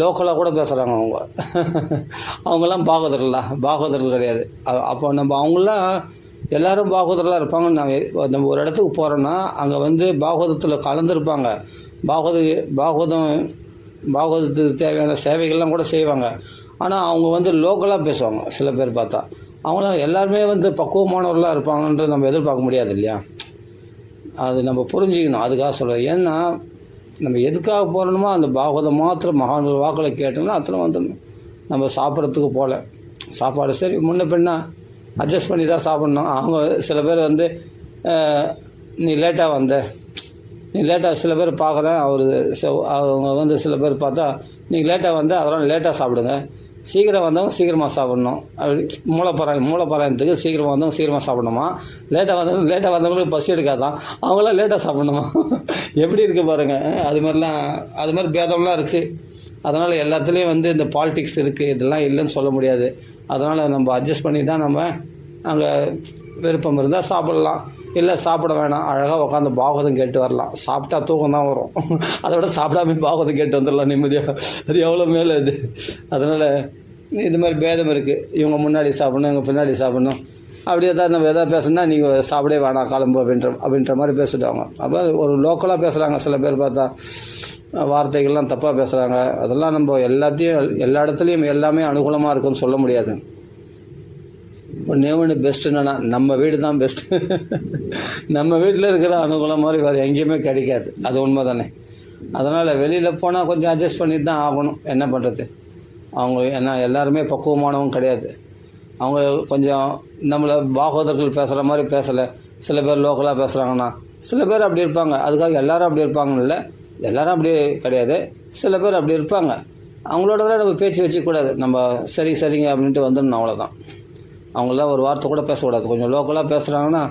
லோக்கலாக கூட பேசுகிறாங்க அவங்க. அவங்கெல்லாம் பாகவதர்கள் கிடையாது. அப்போ நம்ம அவங்களாம் எல்லோரும் பாகவதர்களாக இருப்பாங்க. நம்ம ஒரு இடத்துக்கு போகிறோன்னா அங்கே வந்து பாகவதத்தில் கலந்துருப்பாங்க. பாகவதத்துக்கு தேவையான சேவைகள்லாம் கூட செய்வாங்க. ஆனால் அவங்க வந்து லோக்கலாக பேசுவாங்க. சில பேர் பார்த்தா அவங்களாம் எல்லாருமே வந்து பக்குவமானவர்களாக இருப்பாங்கன்றது நம்ம எதிர்பார்க்க முடியாது இல்லையா? அது நம்ம புரிஞ்சிக்கணும். அதுக்காக சொல்கிறேன். ஏன்னா நம்ம எதுக்காக போகிறோமோ அந்த பாகவதம் மாத்திரம் மகான்கள் வாக்கில் கேட்டோம்னா அத்தனை வந்துடணும். நம்ம சாப்பிட்றதுக்கு போகல, சாப்பாடு சரி முன்ன பின்னா அட்ஜஸ்ட் பண்ணி தான் சாப்பிட்ணும். அவங்க சில பேர் வந்து நீ லேட்டாக சில பேர் பார்க்குறேன். அவங்க வந்து சில பேர் பார்த்தா நீங்கள் லேட்டாக வந்து அதெல்லாம் லேட்டாக சாப்பிடுங்க, சீக்கிரம் வந்தவங்க சீக்கிரமாக சாப்பிட்ணும். அப்படி மூளைப்பாராயணத்துக்கு சீக்கிரமாக வந்தவங்க சீக்கிரமாக சாப்பிடணுமா, லேட்டாக வந்தவங்களுக்கு பசி எடுக்காதான், அவங்களாம் லேட்டாக சாப்பிடணுமா? எப்படி இருக்குது பாருங்கள். அது மாதிரி பேதம்லாம் இருக்குது. அதனால் எல்லாத்துலேயும் வந்து இந்த பாலிடிக்ஸ் இருக்குது. இதெல்லாம் இல்லைன்னு சொல்ல முடியாது. அதனால் நம்ம அட்ஜஸ்ட் பண்ணி தான் நம்ம அங்கே விருப்பம் இருந்தால் சாப்பிட்லாம், இல்லை சாப்பிட வேணாம், அழகாக உட்காந்து பாகவதம் கேட்டு வரலாம். சாப்பிட்டா தூக்கம் தான் வரும். அதை விட சாப்பிடாம பாகவதம் கேட்டு வந்துடலாம் நிம்மதியாக. அது எவ்வளோ மேலே இது. அதனால் இது மாதிரி பேதம் இருக்குது. இவங்க முன்னாடி சாப்பிட்ணும், இவங்க பின்னாடி சாப்பிட்ணும். அப்படியே தான் நம்ம எதாவது பேசணுன்னா நீங்கள் சாப்பிடே வேணாம் கிளம்பு அப்படின்ற மாதிரி பேசிடுவாங்க. அப்போ ஒரு லோக்கலாக பேசுகிறாங்க. சில பேர் பார்த்தா வார்த்தைகள்லாம் தப்பாக பேசுகிறாங்க. அதெல்லாம் நம்ம எல்லா இடத்துலையும் எல்லாமே அனுகூலமாக இருக்குன்னு சொல்ல முடியாது. ஒன்று பெஸ்ட் என்னென்னா நம்ம வீடு தான் பெஸ்ட்டு. நம்ம வீட்டில் இருக்கிற அனுகூலம் மாதிரி வேறு எங்கேயுமே கிடைக்காது. அது உண்மை தானே. அதனால் வெளியில் போனால் கொஞ்சம் அட்ஜஸ்ட் பண்ணிட்டு தான் ஆகணும். என்ன பண்ணுறது? ஏன்னா எல்லாருமே பக்குவமானவங்க கிடையாது. அவங்க கொஞ்சம் நம்மளை பாகவதர்கள் பேசுகிற மாதிரி பேசலை. சில பேர் லோக்கலாக பேசுகிறாங்கன்னா சில பேர் அப்படி இருப்பாங்க. அதுக்காக எல்லோரும் அப்படி இருப்பாங்கன்னு இல்லை, எல்லோரும் அப்படி கிடையாது. சில பேர் அப்படி இருப்பாங்க. அவங்களோட நம்ம பேச்சு வச்சுக்கூடாது. நம்ம சரிங்க அப்படின்ட்டு வந்துடணும், அவ்வளோதான். அவங்களாம் ஒரு வார்த்தை கூட பேசக்கூடாது. கொஞ்சம் லோக்கலாக பேசுகிறாங்கன்னா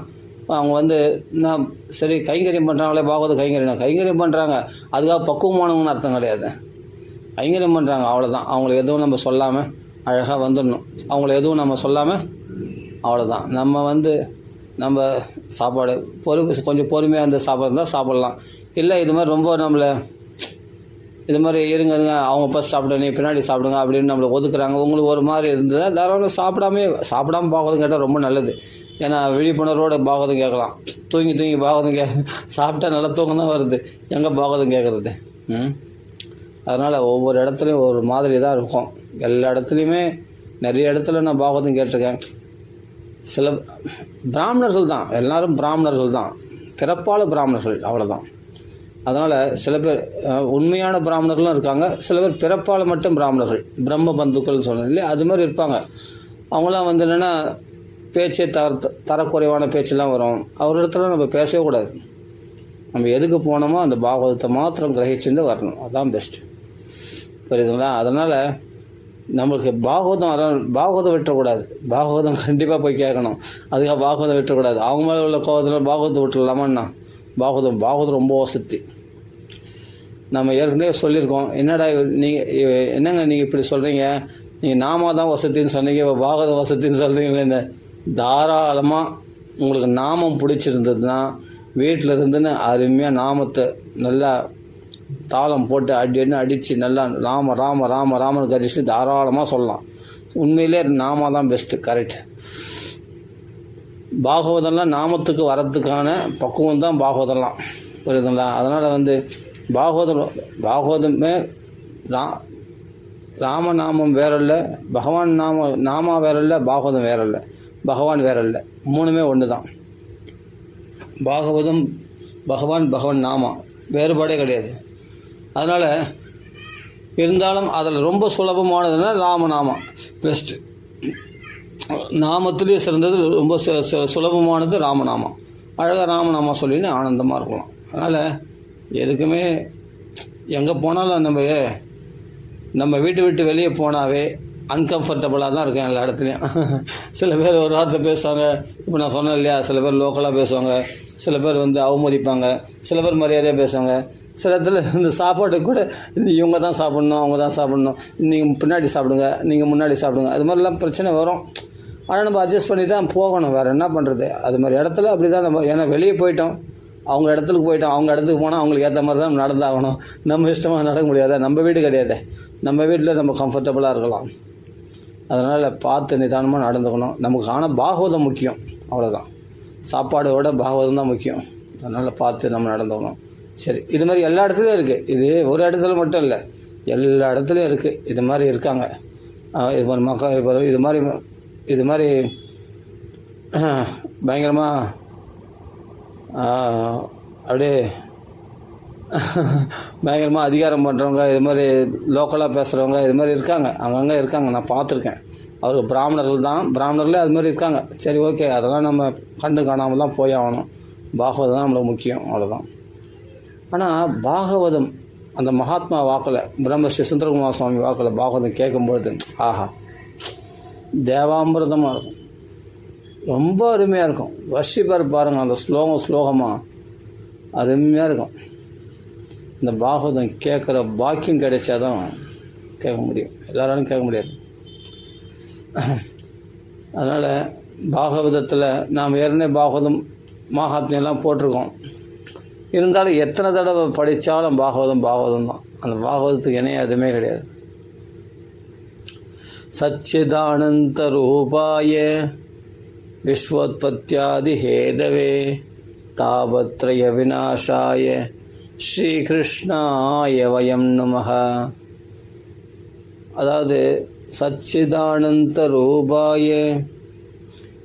அவங்க வந்து நான் சரி கைங்கரியம் பண்ணுறாங்களே, பாகவத கைங்கரியம் பண்ணுறாங்க, அதுக்காக பக்குவமானவங்கன்னு அர்த்தம் கிடையாது. கைங்கரியம் பண்ணுறாங்க, அவ்வளோதான். அவங்கள எதுவும் நம்ம சொல்லாமல் அழகாக வந்துடணும். அவங்கள எதுவும் நம்ம சொல்லாமல் அவ்வளோதான். நம்ம சாப்பாடு கொஞ்சம் பொறுமையாக இருந்த சாப்பாடு இருந்தால் சாப்பிட்லாம். இல்லை இது மாதிரி ரொம்ப நம்மளை இது மாதிரி இருங்க அவங்க ஃபஸ்ட் சாப்பிடுங்க, நீ பின்னாடி சாப்பிடுங்க அப்படின்னு நம்மளை ஒதுக்குறாங்க. உங்களுக்கு ஒரு மாதிரி இருந்ததுன்னா தாராளம் சாப்பிடாம பாகவதம் கேட்டால் ரொம்ப நல்லது. ஏன்னா விழிப்புணர்வோடு பாகவதம் கேட்கலாம். தூங்கி பாகவதம் சாப்பிட்டா நல்லா தூக்கம் தான் வருது, எங்கே பாகவதம் கேட்குறது? அதனால் ஒவ்வொரு இடத்துலையும் ஒரு மாதிரி தான் இருக்கும். எல்லா இடத்துலையுமே நிறைய இடத்துல நான் பாகவதம் கேட்டிருக்கேன். சில பிராமணர்கள் தான், எல்லோரும் பிராமணர்கள் தான், பிறப்பால் பிராமணர்கள், அவ்வளோதான். அதனால் சில பேர் உண்மையான பிராமணர்களும் இருக்காங்க. சில பேர் பிறப்பால் மட்டும் பிராமணர்கள், பிரம்ம பந்துக்கள்னு சொன்னேன் இல்லையா, அது மாதிரி இருப்பாங்க. அவங்களாம் வந்து என்னென்னா பேச்சே தரக்குறைவான பேச்செல்லாம் வரும். அவரிடத்துல நம்ம பேசவே கூடாது. நம்ம எதுக்கு போனோமோ அந்த பாகவதத்தை மாத்திரம் கிரகிச்சுட்டு வரணும். அதுதான் பெஸ்ட்டு. புரியுதுங்களா? அதனால் நம்மளுக்கு பாகவதம் விட்டுறக்கூடாது. பாகவதம் கண்டிப்பாக போய் கேட்கணும். அதுக்காக பாகவதம் விட்டுறக்கூடாது. அவங்க மேலே உள்ள கோபத்தில் பாகவதத்தை விட்டுடலாமான்னா பாகவதம் ரொம்ப வசதி. நம்ம ஏற்கனவே சொல்லியிருக்கோம். என்னங்க நீங்கள் இப்படி சொல்கிறீங்க, நீங்கள் நாம தான் வசதின்னு சொன்னீங்க, இப்போ பாகவத வசதின்னு சொல்கிறீங்களே. என்ன தாராளமாக உங்களுக்கு நாமம் பிடிச்சிருந்ததுன்னா வீட்டில் இருந்துன்னு அருமையாக நாமத்தை நல்லா தாளம் போட்டு அடித்து நல்லா ராமன்னு கரிச்சு தாராளமாக சொல்லலாம். உண்மையிலே நாம தான் பெஸ்ட்டு, கரெக்ட். பாகவதம்லாம் நாமத்துக்கு வரத்துக்கான பக்குவம் தான் பாகவதம்லாம், புரியுதுங்களா? அதனால் வந்து பாகவதமே ராமநாமம் வேறில்லை, பகவான் நாமா வேறில்லை, பாகவதம் வேறில்லை, பகவான் வேறில்லை, மூணுமே ஒன்று தான். பாகவதம் பகவான் நாமா வேறுபாடே கிடையாது. அதனால் இருந்தாலும் அதில் ரொம்ப சுலபமானதுன்னா ராமநாமா பெஸ்ட்டு. நாமத்திலேயே சிறந்தது ரொம்ப சுலபமானது ராமநாமம். அழகாக ராமநாமா சொல்லின்னு ஆனந்தமாக இருக்கலாம். அதனால் எதுக்குமே எங்கே போனாலும் நம்ம விட்டு வெளியே போனாவே அன்கம்ஃபர்டபுளாக தான் இருக்கேன் எல்லா இடத்துலையும். சில பேர் ஒரு வார்த்தை பேசுவாங்க. இப்போ நான் சொன்னேன் இல்லையா, சில பேர் லோக்கலாக பேசுவாங்க, சில பேர் வந்து அவமதிப்பாங்க, சில பேர் மரியாதையாக பேசுவாங்க. சில இடத்துல இந்த சாப்பாட்டுக்கு கூட இவங்க தான் சாப்பிட்ணும், அவங்க தான் சாப்பிட்ணும், நீங்கள் பின்னாடி சாப்பிடுங்க, நீங்கள் முன்னாடி சாப்பிடுங்க, அது மாதிரிலாம் பிரச்சனை வரும். ஆனால் நம்ம அட்ஜஸ்ட் பண்ணி தான் போகணும். வேறு என்ன பண்ணுறது? அது மாதிரி இடத்துல அப்படி தான் நம்ம, ஏன்னா வெளியே போயிட்டோம், அவங்க இடத்துக்கு போயிட்டோம், அவங்க இடத்துக்கு போனால் அவங்களுக்கு ஏற்ற மாதிரி தான் நடந்தாகணும். நம்ம இஷ்டமாக நடக்க முடியாத, நம்ம வீடு கிடையாது. நம்ம வீட்டில் நம்ம கம்ஃபர்டபுளாக இருக்கலாம். அதனால் பார்த்து நிதானமாக நடந்துக்கணும். நமக்கு ஆனால் பாகவதம் முக்கியம், அவ்வளோதான். சாப்பாடோட பாகவதம் தான் முக்கியம். அதனால் பார்த்து நம்ம நடந்துக்கணும். சரி, இது மாதிரி எல்லா இடத்துலையும் இருக்குது. இது ஒரு இடத்துல மட்டும் இல்லை, எல்லா இடத்துலையும் இருக்குது. இது மாதிரி இருக்காங்க. இப்போ மக்கள் இப்போ இது மாதிரி பயங்கரமாக அப்படியே பயங்கரமாக அதிகாரம் பண்ணுறவங்க, இது மாதிரி லோக்கலாக பேசுகிறவங்க இது மாதிரி இருக்காங்க, அங்கங்கே இருக்காங்க. நான் பார்த்துருக்கேன். அவருக்கு பிராமணர்கள் தான், பிராமணர்களே அது மாதிரி இருக்காங்க. சரி, ஓகே, அதெல்லாம் நம்ம கண்டு காணாமல் தான் போய் ஆகணும். பாகவதம் தான் நம்மளுக்கு முக்கியம், அவ்வளோதான். ஆனால் பாகவதம் அந்த மகாத்மா வாக்கில், பிரம்மஸ்ரீ சுந்தரகுமார சுவாமி வாக்கில் பாகவதம் கேட்கும்பொழுது ஆஹா, தேவாமிர்தமாக இருக்கும், ரொம்ப அருமையாக இருக்கும். வர்ஷிப்பார் பாருங்கள், அந்த ஸ்லோகமாக அருமையாக இருக்கும். இந்த பாகவதம் கேட்குற பாக்கியம் கிடைச்சாதான் கேட்க முடியும், எல்லாராலும் கேட்க முடியாது. அதனால் பாகவதத்தில் நாம் ஏற்கனவே பாகவதம் மகாத்மியெல்லாம் போட்டிருக்கோம். இருந்தாலும் எத்தனை தடவை படித்தாலும் பாகவதம் தான். அந்த பாகவதத்துக்கு இணைய எதுவுமே கிடையாது. சச்சிதானந்த ரூபாய விஸ்வோத்பத்தியாதி ஹேதவே தாபத்ரய விநாசாய ஸ்ரீகிருஷ்ணாய வயம் நமஹ. அதாவது சச்சிதானந்த ரூபாய,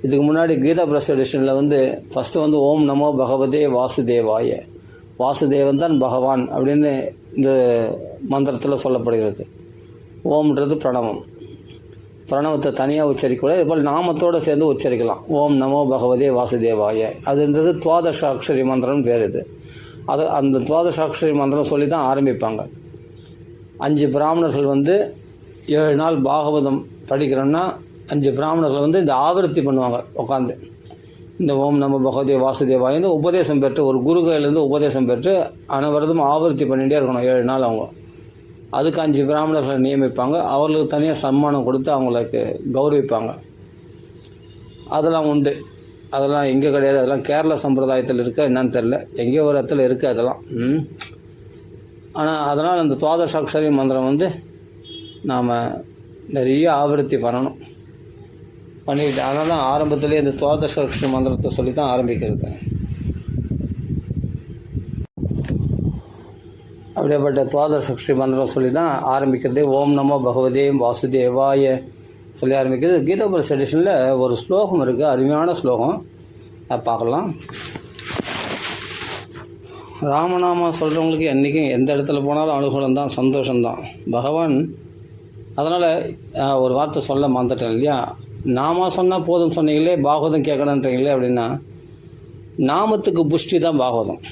இதுக்கு முன்னாடி கீதா பிரசடிஷனில் ஃபஸ்ட்டு ஓம் நமோ பகவதே வாசுதேவாய, வாசுதேவன் தான் பகவான் அப்படின்னு இந்த மந்திரத்தில் சொல்லப்படுகிறது. ஓம்ன்றது பிரணவம், பிரணவத்தை தனியாக உச்சரிக்கக்கூடாது. இதுபோல் நாமத்தோடு சேர்ந்து உச்சரிக்கலாம். ஓம் நமோ பகவதே வாசுதேவாய, அதுன்றது துவாதசாட்சரி மந்திரம்னு பேர். இது அந்த துவாதசாட்சரி மந்திரம் சொல்லி தான் ஆரம்பிப்பாங்க. 5 பிராமணர்கள் 7 நாள் பாகவதம் படிக்கிறோன்னா 5 பிராமணர்கள் இந்த ஆவர்த்தி பண்ணுவாங்க உட்காந்து. இந்த ஓம் நமோ பகவதே வாசுதேவாயின்னு உபதேசம் பெற்று, ஒரு குரு கையிலேருந்து உபதேசம் பெற்று அனைவரதும் ஆவர்த்தி பண்ணிகிட்டே இருக்கணும் 7 நாள். அவங்க அதுக்கு 5 பிராமணர்களை நியமிப்பாங்க. அவர்களுக்கு தனியாக சன்மானம் கொடுத்து அவங்களுக்கு கௌரவிப்பாங்க. அதெல்லாம் உண்டு. அதெல்லாம் எங்கே கிடையாது, அதெல்லாம் கேரளா சம்பிரதாயத்தில் இருக்க என்னன்னு தெரில, எங்கேயோ ஒரு இடத்துல இருக்குது அதெல்லாம். ஆனால் அதனால் அந்த துவாதசாட்சரி மந்திரம் நாம் நிறைய ஆவர்த்தி பண்ணணும், பண்ணிக்கிட்டு. அதனால தான் ஆரம்பத்திலே இந்த துவாதசாட்சரி மந்திரத்தை சொல்லி தான் ஆரம்பிக்கிறது. அப்படியேப்பட்ட துவாதசாட்சரி மந்திரம் சொல்லி தான் ஆரம்பிக்கிறது. ஓம் நமோ பகவதே வாசுதேவாய சொல்லி ஆரம்பிக்கிறது. கீதா பிரசடிஷனில் ஒரு ஸ்லோகம் இருக்குது, அருமையான ஸ்லோகம், அதை பார்க்கலாம். ராமநாமா சொல்கிறவங்களுக்கு என்றைக்கும் எந்த இடத்துல போனாலும் அனுகூலம் தான், சந்தோஷம்தான் பகவான். அதனால் ஒரு வார்த்தை சொல்ல மறந்துட்டேன் இல்லையா, நாம சொன்னால் போதும் சொன்னீங்களே, பாகவதம் கேட்கணுன்றீங்களே அப்படின்னா, நாமத்துக்கு புஷ்டி தான் பாகவதம்.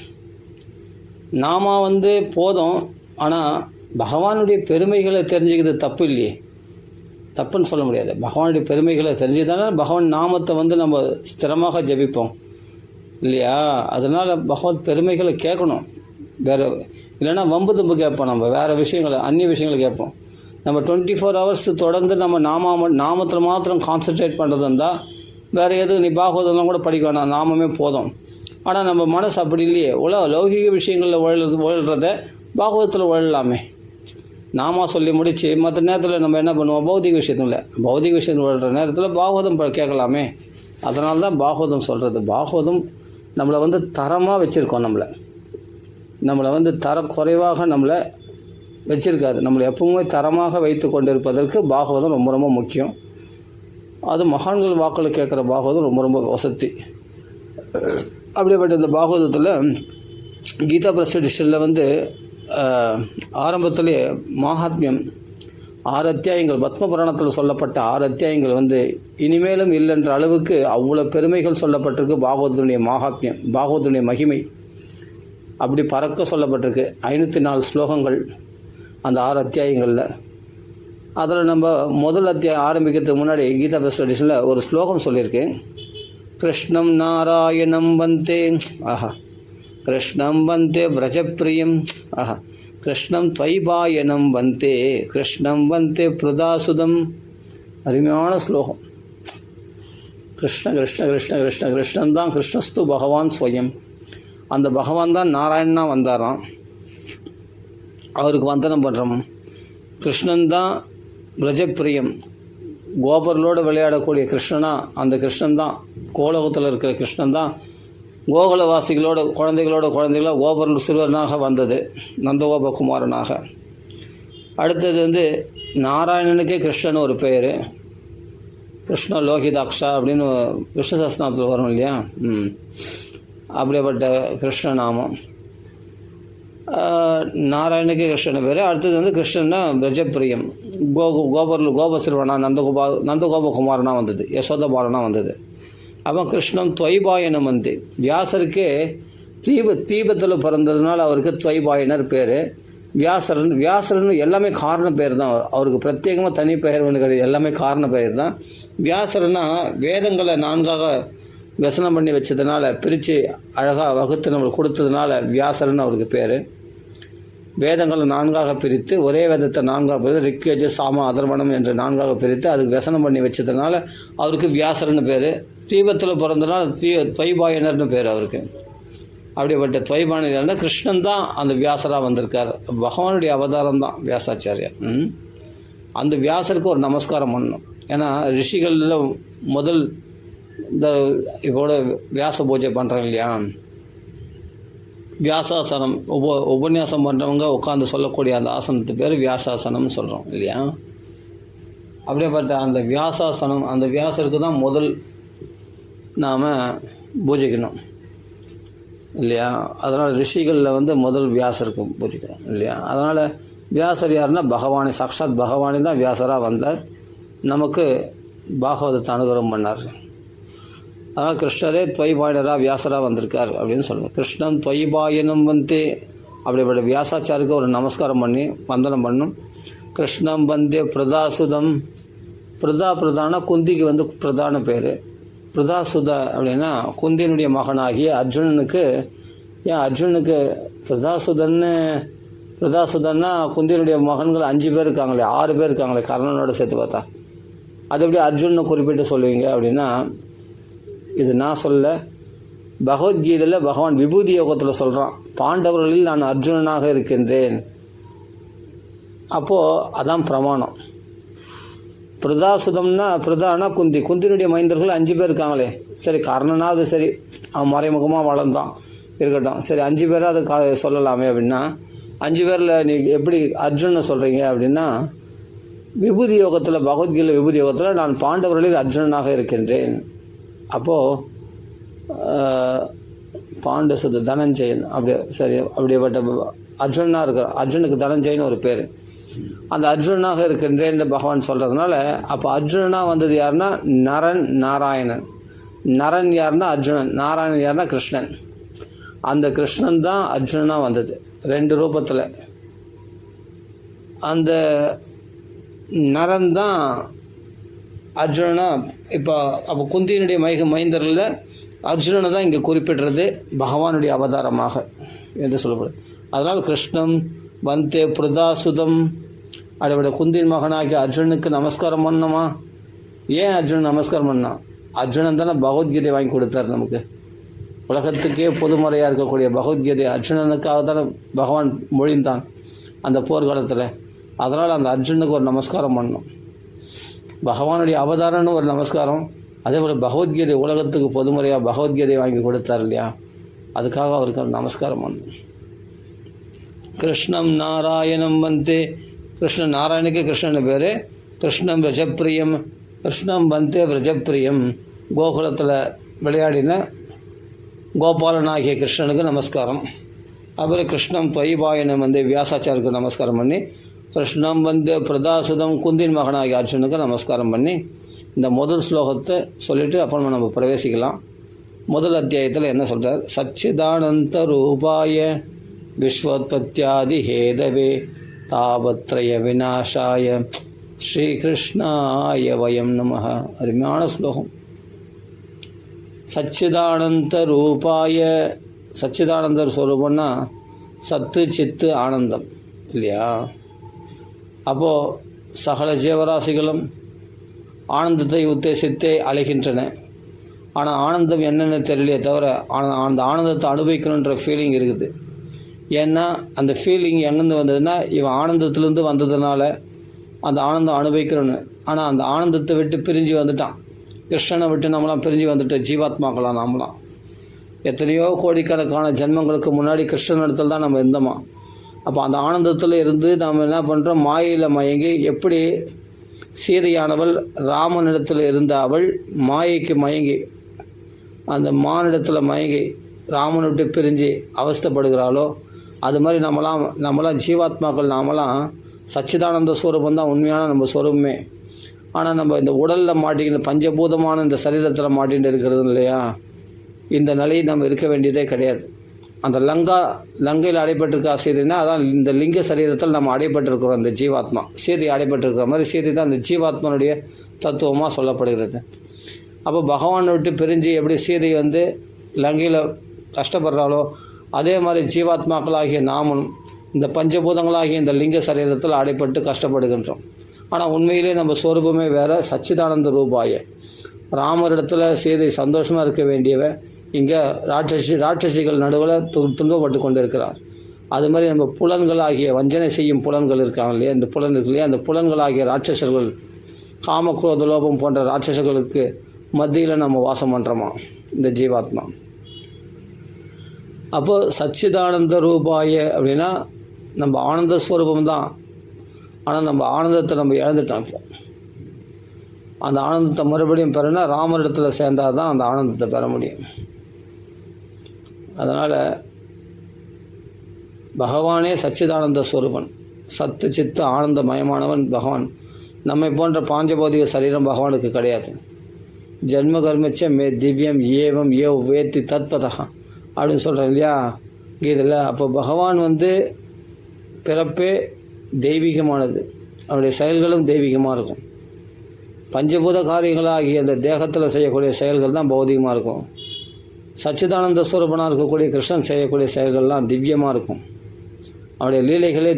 நாம போதும், ஆனால் பகவானுடைய பெருமைகளை தெரிஞ்சுக்கிறது தப்பு இல்லையே, தப்புன்னு சொல்ல முடியாது. பகவானுடைய பெருமைகளை தெரிஞ்சுதானே பகவான் நாமத்தை நம்ம ஸ்திரமாக ஜபிப்போம் இல்லையா. அதனால் பகவத் பெருமைகளை கேட்கணும். வேறு இல்லைன்னா வம்பு தம்பு கேட்போம், நம்ம வேறு விஷயங்களை, அந்நிய விஷயங்களை கேட்போம். நம்ம 24 ஹவர்ஸ் தொடர்ந்து நம்ம நாமத்தில் மாத்திரம் கான்சன்ட்ரேட் பண்ணுறது இருந்தால் வேறு எதுவும் நீ பாகவதம்லாம் கூட படிக்க வேணாம், நாமமே போதும். ஆனால் நம்ம மனசு அப்படி இல்லையே, லௌகிக விஷயங்களில் உழல்றத பாகவதத்தில் உழலாமே. நாம சொல்லி முடித்து மற்ற நேரத்தில் நம்ம என்ன பண்ணுவோம், பௌதிக விஷயத்தில் உழல்ற நேரத்தில் பாகவதம் கேட்கலாமே. அதனால தான் பாகவதம் சொல்கிறது. பாகவதம் நம்மளை தரமாக வச்சுருக்கோம், நம்மளை தரக்குறைவாக நம்மளை வச்சுருக்காது. நம்மளை எப்பவுமே தரமாக வைத்து கொண்டிருப்பதற்கு பாகவதம் ரொம்ப ரொம்ப முக்கியம். அது மகான்கள் வாக்கில் கேட்குற பாகவதம் ரொம்ப ரொம்ப வசதி. அப்படிப்பட்ட இந்த பாகவதத்தில் கீதா பிரசடிஷனில் ஆரம்பத்திலே மகாத்மியம் 6 அத்தியாயங்கள், பத்ம புராணத்தில் சொல்லப்பட்ட 6 அத்தியாயங்கள் இனிமேலும் இல்லைன்ற அளவுக்கு அவ்வளோ பெருமைகள் சொல்லப்பட்டிருக்கு. பாகவதனுடைய மகாத்மியம், பாகவதனுடைய மகிமை அப்படி பறக்க சொல்லப்பட்டிருக்கு. 504 ஸ்லோகங்கள் அந்த 6 அத்தியாயங்களில். அதில் நம்ம முதல் அத்தியாயம் ஆரம்பிக்கிறதுக்கு முன்னாடி கீதா பிரசடிஷனில் ஒரு ஸ்லோகம் சொல்லியிருக்கேன். கிருஷ்ணம் நாராயணம் வந்தே, ஆஹா, கிருஷ்ணம் வந்தே விரஜப்பிரியம், ஆஹா, கிருஷ்ணம் துவைபாயனம் வந்தே, கிருஷ்ணம் வந்தே பிரதாசுதம். அருமையான ஸ்லோகம். கிருஷ்ண கிருஷ்ண கிருஷ்ண கிருஷ்ண கிருஷ்ணன் தான், கிருஷ்ணஸ்து பகவான் ஸ்வயம். அந்த பகவான் தான் நாராயணனாக வந்தாராம். அவருக்கு வந்தனம் பண்ணுறோம். கிருஷ்ணன் தான் பிரஜப்பிரியம், கோபர்களோடு விளையாடக்கூடிய கிருஷ்ணனா, அந்த கிருஷ்ணன் தான் கோலோகத்தில் இருக்கிற கிருஷ்ணன் தான் கோகுலவாசிகளோட குழந்தைகளாக கோபர்கள் சிறுவனாக வந்தது, நந்தகோபகுமாரனாக. அடுத்தது நாராயணனுக்கே கிருஷ்ணன் ஒரு பெயர், கிருஷ்ண லோகிதாக்ஷா அப்படின்னு விஷ்ணு சஹஸ்ரநாமத்தில் வரும் இல்லையா, அப்படிப்பட்ட கிருஷ்ணநாமம். நாராயணுக்கு கிருஷ்ணன் பேர். அடுத்தது கிருஷ்ணன்னா பிரஜப்பிரியம், கோபசிறுவனா, நந்தகோபகுமாரனாக வந்தது, யசோதபாலனாக வந்தது. அப்போ கிருஷ்ணன் துவைபாயனம் வியாசருக்கே தீபத்தில் பிறந்ததுனால அவருக்கு துவைபாயனர் பேர். வியாசர்னு எல்லாமே காரண பேர் தான், அவருக்கு பிரத்யேகமாக தனி பெயர் ஒன்று கிடையாது, எல்லாமே காரண பெயர் தான். வியாசர்னா வேதங்களை 4ஆக வசனம் பண்ணி வச்சதுனால, பிரித்து அழகாக வகுத்து நம்மளுக்கு கொடுத்ததுனால வியாசர்னு அவருக்கு பேர். வேதங்களை 4ஆக பிரித்து, ஒரே வேதத்தை 4ஆக பிரித்து, ரிக்யஜ சாம அதர்வணம் என்று 4ஆக பிரித்து அதுக்கு வசனம் பண்ணி வச்சதுனால அவருக்கு வியாசர்னு பேர். தீபத்தில் பிறந்ததுனால துவைபாயனர்னு பேர் அவருக்கு. அப்படிப்பட்ட துவைபாயனர் கிருஷ்ணன் தான் அந்த வியாசராக வந்திருக்கார். பகவானுடைய அவதாரம் தான் வியாசாச்சாரியார். அந்த வியாசருக்கு ஒரு நமஸ்காரம் பண்ணணும். ஏன்னா ரிஷிகளில் முதல் இந்த இப்போட வியாச பூஜை பண்ணுறாங்க இல்லையா, வியாசாசனம் உபன்யாசம் பண்ணுறவங்க உட்காந்து சொல்லக்கூடிய அந்த ஆசனத்து பேர் வியாசாசனம்னு சொல்கிறோம் இல்லையா. அப்படியேப்பட்ட அந்த வியாசாசனம், அந்த வியாசருக்கு தான் முதல் நாம் பூஜிக்கணும் இல்லையா. அதனால் ரிஷிகளில் முதல் வியாசருக்கு பூஜிக்கணும் இல்லையா. அதனால் வியாசர் யாருன்னா பகவானி, சாக்ஷாத் பகவானி தான் வியாசராக வந்தார், நமக்கு பாகவதத்தை அனுகிரகம் பண்ணார். அதனால் கிருஷ்ணரே துவைபாயனராக வியாசராக வந்திருக்கார் அப்படின்னு சொல்லுவோம். கிருஷ்ணன் துவைபாயனம் அப்படிப்பட்ட வியாசாச்சாருக்கு ஒரு நமஸ்காரம் பண்ணி வந்தனம் பண்ணும். கிருஷ்ணம் பிரதாசுதம், பிரதான குந்திக்கு பிரதான பேர். பிரதாசுத அப்படின்னா குந்தியினுடைய மகனாகிய அர்ஜுனனுக்கு, ஏன் அர்ஜுனனுக்கு பிரதாசுதன்னா குந்தியினுடைய மகன்கள் 5 பேர் இருக்காங்களே, 6 பேர் இருக்காங்களே கர்ணனோட சேர்த்து பார்த்தா, அது எப்படி அர்ஜுனனை குறிப்பிட்டு சொல்லுவீங்க அப்படின்னா, இது நான் சொல்ல, பகவத்கீதையில் பகவான் விபூதி யோகத்தில் சொல்கிறான், பாண்டவர்களில் நான் அர்ஜுனனாக இருக்கின்றேன். அப்போது அதான் பிரமாணம். பிரதாசுதம்னா பிரதானா குந்தினுடைய மைந்தர்கள் 5 பேர் இருக்காங்களே, சரி கர்ணனாவது சரி அவன் மறைமுகமாக வளர்ந்தான் இருக்கட்டும், சரி 5 பேராக அது சொல்லலாமே அப்படின்னா, 5 பேரில் நீ எப்படி அர்ஜுனனை சொல்கிறீங்க அப்படின்னா, விபூதி யோகத்தில், பகவத்கீதை விபூதி யோகத்தில் நான் பாண்டவர்களில் அர்ஜுனனாக இருக்கின்றேன். அப்போது பாண்டசுத தனஞ்சயன் அப்படியே சரி அப்படிப்பட்ட அர்ஜுனனாக இருக்கிற அர்ஜுனுக்கு தனஞ்சயன் ஒரு பேர். அந்த அர்ஜுனனாக இருக்கின்றேன்னு பகவான் சொல்கிறதுனால, அப்போ அர்ஜுனனாக வந்தது யாருன்னா நரன், நாராயணன். நரன் யாருன்னா அர்ஜுனன், நாராயணன் யாருன்னா கிருஷ்ணன். அந்த கிருஷ்ணன் தான் அர்ஜுனனாக வந்தது 2 ரூபத்தில். அந்த நரன் தான் அர்ஜுனனா. அப்போ குந்தியினுடைய மைந்தரில் அர்ஜுனனை தான் இங்கே குறிப்பிடுறது பகவானுடைய அவதாரமாக என்று சொல்லப்படுது. அதனால் கிருஷ்ணம் பிரதாசுதம் அப்படிப்பட்ட குந்தியின் மகனாகிய அர்ஜுனனுக்கு நமஸ்காரம் பண்ணணுமா? ஏன் அர்ஜுனன் நமஸ்காரம் பண்ணான்? அர்ஜுனன் தானே பகவத்கீதை வாங்கி கொடுத்தார் நமக்கு. உலகத்துக்கே பொதுமறையாக இருக்கக்கூடிய பகவத்கீதை அர்ஜுனனுக்காக தானே பகவான் மொழிந்தான் அந்த போர்க்காலத்தில். அதனால் அந்த அர்ஜுனனுக்கு ஒரு நமஸ்காரம் பண்ணணும். பகவானுடைய அவதாரம்னு ஒரு நமஸ்காரம், அதே போல் பகவத்கீதை உலகத்துக்கு பொதுமுறையாக பகவத்கீதை வாங்கி கொடுத்தார் இல்லையா, அதுக்காக அவருக்கு ஒரு நமஸ்காரம் பண்ணணும். கிருஷ்ணம் நாராயணம் கிருஷ்ணன் நாராயணுக்கு கிருஷ்ணன் பேர். கிருஷ்ணம் பிரஜப்பிரியம், கிருஷ்ணம் பிரஜப்பிரியம், கோகுலத்தில் விளையாடின கோபாலனாகிய கிருஷ்ணனுக்கு நமஸ்காரம். அப்புறம் கிருஷ்ணம் துவைபாயனம் வியாசாச்சாருக்கு நமஸ்காரம் பண்ணி, கிருஷ்ணம் பிரதாசுதம் குந்தின் மகனாகிய அர்ஜுனுக்கு நமஸ்காரம் பண்ணி இந்த முதல் ஸ்லோகத்தை சொல்லிவிட்டு அப்புறம் நம்ம பிரவேசிக்கலாம். முதல் அத்தியாயத்தில் என்ன சொல்கிறார்? சச்சிதானந்த ரூபாய விஸ்வோத்பத்தியாதி ஹேதவே தாபத்ரய விநாசாய ஸ்ரீகிருஷ்ணாய வயம் நமஹ. அருமையான ஸ்லோகம். சச்சிதானந்த ரூபாய, சச்சிதானந்தர் சொல்லுவோன்னா சத்து சித்து ஆனந்தம் இல்லையா. அப்போது சகல ஜீவராசிகளும் ஆனந்தத்தை உத்தேசித்தே அழைக்கின்றன. ஆனால் ஆனந்தம் என்னென்னு தெரியலையே தவிர அந்த ஆனந்தத்தை அனுபவிக்கணுன்ற ஃபீலிங் இருக்குது. ஏன்னா அந்த ஃபீலிங் எங்கேருந்து வந்ததுன்னா இவன் ஆனந்தத்துலேருந்து வந்ததுனால அந்த ஆனந்தம் அனுபவிக்கிறோன்னு. ஆனால் அந்த ஆனந்தத்தை விட்டு பிரிஞ்சு வந்துட்டான். கிருஷ்ணனை விட்டு நம்மளாம் பிரிஞ்சு வந்துட்டு ஜீவாத்மாக்கலாம். நாமலாம் எத்தனையோ கோடிக்கணக்கான ஜென்மங்களுக்கு முன்னாடி கிருஷ்ணன் இடத்துல தான் நம்ம இருந்தோமா. அப்போ அந்த ஆனந்தத்தில் இருந்து நாம் என்ன பண்ணுறோம், மாயையில் மயங்கி எப்படி சீதையானவள் ராமனிடத்தில் இருந்த அவள் மாயைக்கு மயங்கி அந்த மானிடத்தில் மயங்கி ராமனை விட்டு பிரிஞ்சு அவஸ்தைப்படுகிறாளோ, அது மாதிரி நம்மளாம் ஜீவாத்மாக்கள். நாமெல்லாம் சச்சிதானந்த ஸ்வரூபம் தான் உண்மையான நம்ம ஸ்வரூபமே. ஆனால் நம்ம இந்த உடலில் மாட்டிக்கிட்டு பஞ்சபூதமான இந்த சரீரத்தில் மாட்டிகிட்டு இருக்கிறது இல்லையா, இந்த நிலையை நம்ம இருக்க வேண்டியதே கிடையாது. அந்த லங்கையில் அடைப்பட்டிருக்கா சீதைன்னா அதான் இந்த லிங்க சரீரத்தில் நம்ம அடைப்பட்டிருக்கிறோம். இந்த ஜீவாத்மா சீதை அடைப்பட்டிருக்கிற மாதிரி சீதை தான் இந்த ஜீவாத்மனுடைய தத்துவமாக சொல்லப்படுகிறது. அப்போ பகவானை விட்டு பிரிஞ்சு எப்படி சீதை லங்கையில் கஷ்டப்படுறாளோ அதே மாதிரி ஜீவாத்மாக்களாகிய நாமளும் இந்த பஞ்சபூதங்களாகிய இந்த லிங்க சரீரத்தில் அடைப்பட்டு கஷ்டப்படுகின்றோம். ஆனால் உண்மையிலே நம்ம ஸ்வரூபமே வேறு, சச்சிதானந்த ரூபாய. ராமரிடத்தில் சீதை சந்தோஷமாக இருக்க வேண்டியவ இங்கே ராட்சசிகள் நடுவில் துன்பப்பட்டு கொண்டு இருக்கிறார். அது மாதிரி நம்ம புலன்களாகிய வஞ்சனை செய்யும் புலன்கள் இருக்காங்க இல்லையா, இந்த புலன் இருக்கு இல்லையா, அந்த புலன்களாகிய ராட்சசர்கள் காமக்ரோத லோபம் போன்ற ராட்சசர்களுக்கு மத்தியில் நம்ம வாசம் பண்ணுறோமா இந்த ஜீவாத்மா. அப்போது சச்சிதானந்த ரூபாய அப்படின்னா நம்ம ஆனந்த ஸ்வரூபம் தான். ஆனால் நம்ம ஆனந்தத்தை நம்ம இழந்துட்டோம். இப்போ அந்த ஆனந்தத்தை மறுபடியும் பெறனா ராமரிடத்தில் சேர்ந்தால் தான் அந்த ஆனந்தத்தை பெற முடியும். அதனால் பகவானே சச்சிதானந்த ஸ்வரூபன், சத்து சித்து ஆனந்தமயமானவன் பகவான். நம்மை போன்ற பாஞ்சபௌதிக சரீரம் பகவானுக்கு கிடையாது. ஜென்ம கர்மச்ச மே திவ்யம் ஏவம் ஏவ் வேத்தி தத்வதா அப்படின்னு சொல்கிறேன் இல்லையா கீதையில். அப்போ பகவான் பிறப்பே தெய்வீகமானது, அவருடைய செயல்களும் தெய்வீகமாக இருக்கும். பஞ்சபூத காரியங்களாகிய அந்த தேகத்தில் செய்யக்கூடிய செயல்கள் தான் பௌதிகமாக இருக்கும். சச்சிதானந்த ஸ்வரூபனாக இருக்கக்கூடிய கிருஷ்ணன் செய்யக்கூடிய செயல்கள்லாம் திவ்யமாக இருக்கும். அவருடைய லீலைகளே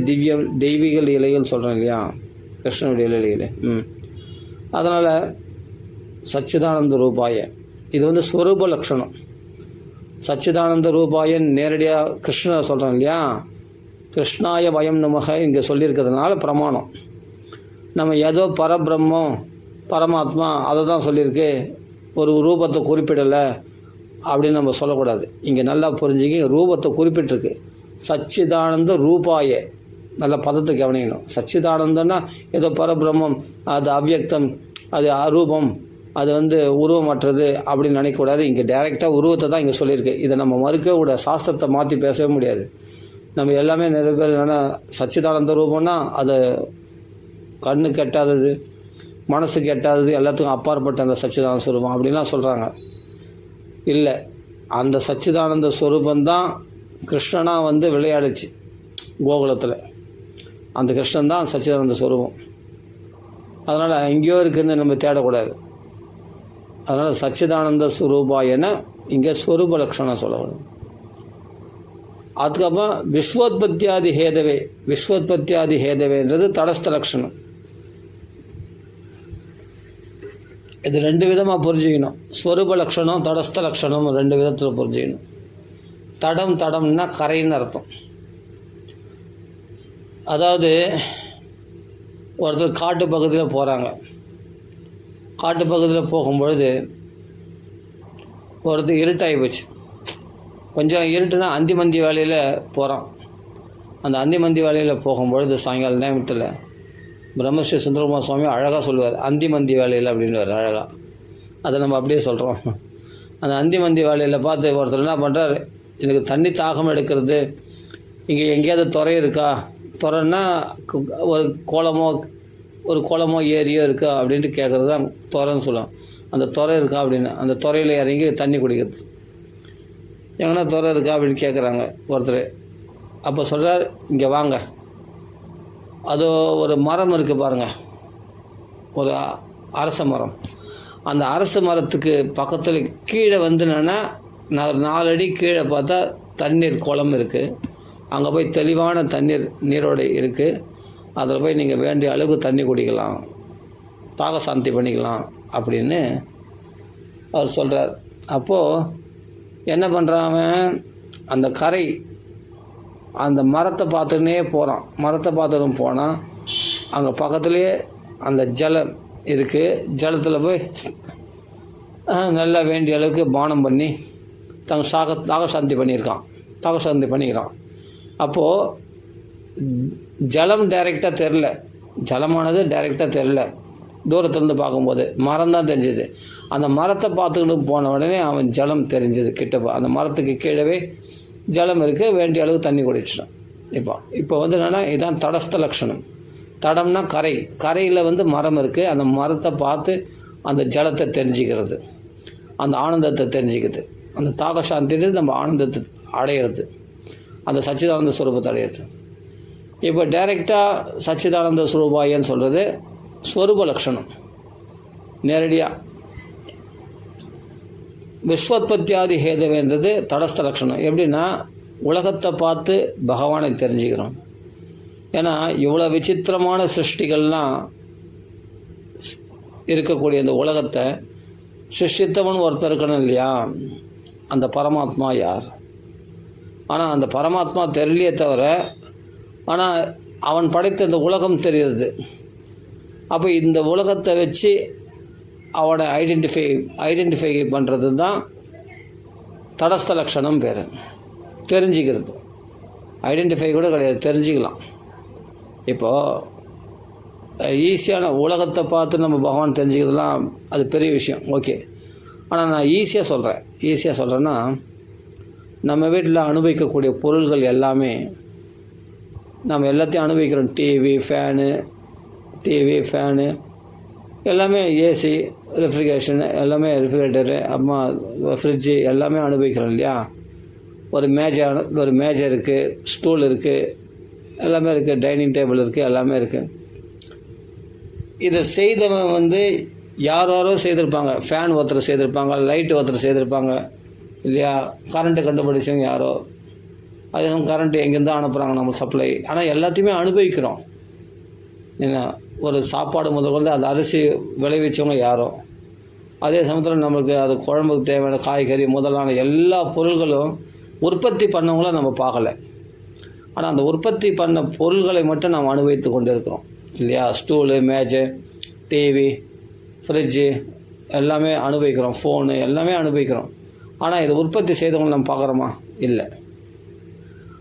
தெய்வீக லீலைகள் சொல்கிறேன் இல்லையா, கிருஷ்ணனுடைய லீலைகளே. அதனால் சச்சிதானந்த ரூபாய இது ஸ்வரூப லக்ஷணம். சச்சிதானந்த ரூபாயன் நேரடியாக கிருஷ்ணனை சொல்கிறேன் இல்லையா, கிருஷ்ணாய வயம் நமக இங்கே சொல்லியிருக்கிறதுனால பிரமாணம். நம்ம ஏதோ பரபிரம்மம் பரமாத்மா அதை தான் சொல்லியிருக்கு, ஒரு ரூபத்தை குறிப்பிடலை அப்படின்னு நம்ம சொல்லக்கூடாது. இங்கே நல்லா புரிஞ்சுக்க, ரூபத்தை குறிப்பிட்டிருக்கு. சச்சிதானந்த ரூபாய நல்ல பதத்தை கவனிக்கணும். சச்சிதானந்தன்னா ஏதோ பரபிரம்மம், அது அவ்யக்தம், அது அரூபம், அது உருவமற்றது அப்படின்னு நினைக்கக்கூடாது. இங்கே டைரெக்டாக உருவத்தை தான் இங்கே சொல்லியிருக்கு. இதை நம்ம மறுக்கக்கூடாது, சாஸ்திரத்தை மாற்றி பேசவே முடியாது. நம்ம எல்லாமே நிறைய பேர் என்னென்னா சச்சிதானந்த ரூபம்னா அது கண்ணுக்கு எட்டாதது, மனசுக்கு எட்டாதது, எல்லாத்துக்கும் அப்பாற்பட்ட அந்த சச்சிதானந்த ஸ்வரூபம் அப்படின்லாம் சொல்கிறாங்க. இல்லை, அந்த சச்சிதானந்த ஸ்வரூபந்தான் கிருஷ்ணனாக விளையாடுச்சு கோகுலத்தில். அந்த கிருஷ்ணன் தான் சச்சிதானந்த ஸ்வரூபம். அதனால் எங்கேயோ இருக்குதுன்னு நம்ம தேடக்கூடாது. அதனால் சச்சிதானந்த ஸ்வரூபாயன இங்கே ஸ்வரூப லக்ஷணம் சொல்லணும். அதுக்கப்புறம் விஸ்வோத்பத்தியாதி ஹேதவே, விஸ்வோத்பத்தியாதி ஹேதவேன்றது தடஸ்த லக்ஷணம். இது ரெண்டு விதமாக புரிஞ்சுக்கணும். ஸ்வரூப லக்ஷணம் தடஸ்த லக்ஷணம் ரெண்டு விதத்தில் புரிஞ்சுக்கணும். தடம்னா கரைன்னு அர்த்தம். அதாவது ஒருத்தர் காட்டு பகுதியில் போகிறாங்க. காட்டு பகுதியில் போகும்பொழுது ஒருத்தர் இருட்டாகி போச்சு. கொஞ்சம் இருட்டுனா அந்திமந்தி வேலையில் போகிறான். அந்த அந்திமந்தி வேலையில் போகும்பொழுது சாயங்கால நேரத்தில் பிரம்மஸ்ரீ சுந்தரகுமார் சுவாமி அழகாக சொல்லுவார், அந்திமந்தி வேலையில் அப்படின்னுவார் அழகாக. அதை நம்ம அப்படியே சொல்கிறோம். அந்த அந்திமந்தி வேலையில் பார்த்து ஒருத்தர் என்ன பண்ணுறார், எனக்கு தண்ணி தாகம் எடுக்கிறது, இங்கே எங்கேயாவது துறை இருக்கா, துறைன்னா ஒரு குளமோ ஏரியோ இருக்கா அப்படின்ட்டு கேட்குறது தான் துறைன்னு சொல்லுவோம். அந்த துறை இருக்கா அப்படின்னு, அந்த துறையில் இறங்கி தண்ணி குடிக்கிறது. எங்கன்னா துறை இருக்கா அப்படின்னு கேட்குறாங்க ஒருத்தர். அப்போ சொல்கிறார், இங்கே வாங்க, அது ஒரு மரம் இருக்குது பாருங்கள், ஒரு அரச மரம். அந்த அரச மரத்துக்கு பக்கத்தில் கீழே என்னென்னா 4 அடி கீழே பார்த்தா தண்ணீர் குளம் இருக்குது. அங்கே போய் தெளிவான நீரோடை இருக்குது. அதில் போய் நீங்கள் வேண்டிய அளவுக்கு தண்ணி குடிக்கலாம், தாக சாந்தி பண்ணிக்கலாம் அப்படின்னு அவர் சொல்கிறார். அப்போது என்ன பண்ணுறான் அவன், அந்த கரை அந்த மரத்தை பார்த்துன்னே போகிறான். மரத்தை பார்த்துன்னு போனால் அங்கே பக்கத்துலேயே அந்த ஜலம் இருக்குது. ஜலத்தில் போய் நல்லா வேண்டிய அளவுக்கு பானம் பண்ணி தாகசாந்தி பண்ணிக்கிறான். அப்போது ஜலம் டைரெக்டாக தெரில, ஜலமானது டைரெக்டாக தெரில, தூரத்துலேருந்து பார்க்கும்போது மரம் தான் தெரிஞ்சுது. அந்த மரத்தை பார்த்துக்கிட்டு போன உடனே அவன் ஜலம் தெரிஞ்சது கிட்ட. அந்த மரத்துக்கு கீழவே ஜலம் இருக்குது, வேண்டிய அளவு தண்ணி குடிச்சிட்டான். இப்போ வந்து என்னென்னா இதுதான் தடஸ்த லட்சணம். தடம்னா கரை, கரையில் வந்து மரம் இருக்குது. அந்த மரத்தை பார்த்து அந்த ஜலத்தை தெரிஞ்சுக்கிறது, அந்த ஆனந்தத்தை தெரிஞ்சுக்கிறது. அந்த தாகசாந்திட்டு நம்ம ஆனந்தத்தை அடையிறது, அந்த சச்சிதானந்த ஸ்வரூபத்தை அடையிறது. இப்போ டைரெக்டாக சச்சிதானந்த ஸ்வரூபாயன்னு சொல்கிறது ஸ்வரூப லட்சணம். நேரடியாக விஸ்வோத்பத்தியாதி ஹேதவேன்றது தடஸ்த லட்சணம். எப்படின்னா உலகத்தை பார்த்து பகவானை தெரிஞ்சுக்கிறோம். ஏன்னா இவ்வளோ விசித்திரமான சிருஷ்டிகள்லாம் இருக்கக்கூடிய இந்த உலகத்தை சிருஷ்டித்தவன் ஒருத்தர் இருக்கணும் இல்லையா, அந்த பரமாத்மா யார்? ஆனால் அந்த பரமாத்மா தெரியலையே தவிர, ஆனால் அவன் படைத்த இந்த உலகம் தெரியுது. அப்போ இந்த உலகத்தை வச்சு அவனை ஐடென்டிஃபை பண்ணுறது தான் தடஸ்த லட்சணம் பேர். தெரிஞ்சுக்கிறது, ஐடென்டிஃபை கூட கிடையாது, தெரிஞ்சுக்கலாம். இப்போது ஈஸியான உலகத்தை பார்த்து நம்ம பகவான் தெரிஞ்சுக்கிறதுலாம் அது பெரிய விஷயம், ஓகே. ஆனால் நான் ஈஸியாக சொல்கிறேன்னா நம்ம வீட்டில் அனுபவிக்கக்கூடிய பொருள்கள் எல்லாமே நம்ம எல்லாத்தையும் அனுபவிக்கிறோம். டிவி ஃபேனு எல்லாமே, ஏசி, ரெஃப்ரிஜரேட்டரு, அம்மா ஃப்ரிட்ஜு எல்லாமே அனுபவிக்கிறோம் இல்லையா. ஒரு மேஜை இருக்குது, ஸ்டூல் இருக்குது, எல்லாமே இருக்குது, டைனிங் டேபிள் இருக்குது, எல்லாமே இருக்குது. இதை செய்தவன் வந்து யாரோ செய்திருப்பாங்க. ஃபேன் ஒருத்தர் செய்திருப்பாங்க, லைட்டு ஒருத்தர் செய்திருப்பாங்க இல்லையா. கரண்ட்டு கண்டுபிடிச்சவங்க யாரோ, அதே சமயம் கரண்ட்டு எங்கேருந்து அனுப்புகிறாங்க நம்ம சப்ளை. ஆனால் எல்லாத்தையுமே அனுபவிக்கிறோம். என்ன, ஒரு சாப்பாடு முதல்கொண்டு அந்த அரிசி விளைவிச்சவங்க யாரோ, அதே சமயத்தில் நம்மளுக்கு அது குழம்புக்கு தேவையான காய்கறி முதலான எல்லா பொருள்களும் உற்பத்தி பண்ணவங்கள நம்ம பார்க்கலை. ஆனால் அந்த உற்பத்தி பண்ண பொருள்களை மட்டும் நாம் அனுபவித்து கொண்டு இருக்கிறோம் இல்லையா. ஸ்டூலு, மேஜை, டிவி, ஃப்ரிட்ஜு எல்லாமே அனுபவிக்கிறோம், ஃபோனு எல்லாமே அனுபவிக்கிறோம். ஆனால் இது உற்பத்தி செய்தவங்க நம்ம பார்க்குறோமா? இல்லை.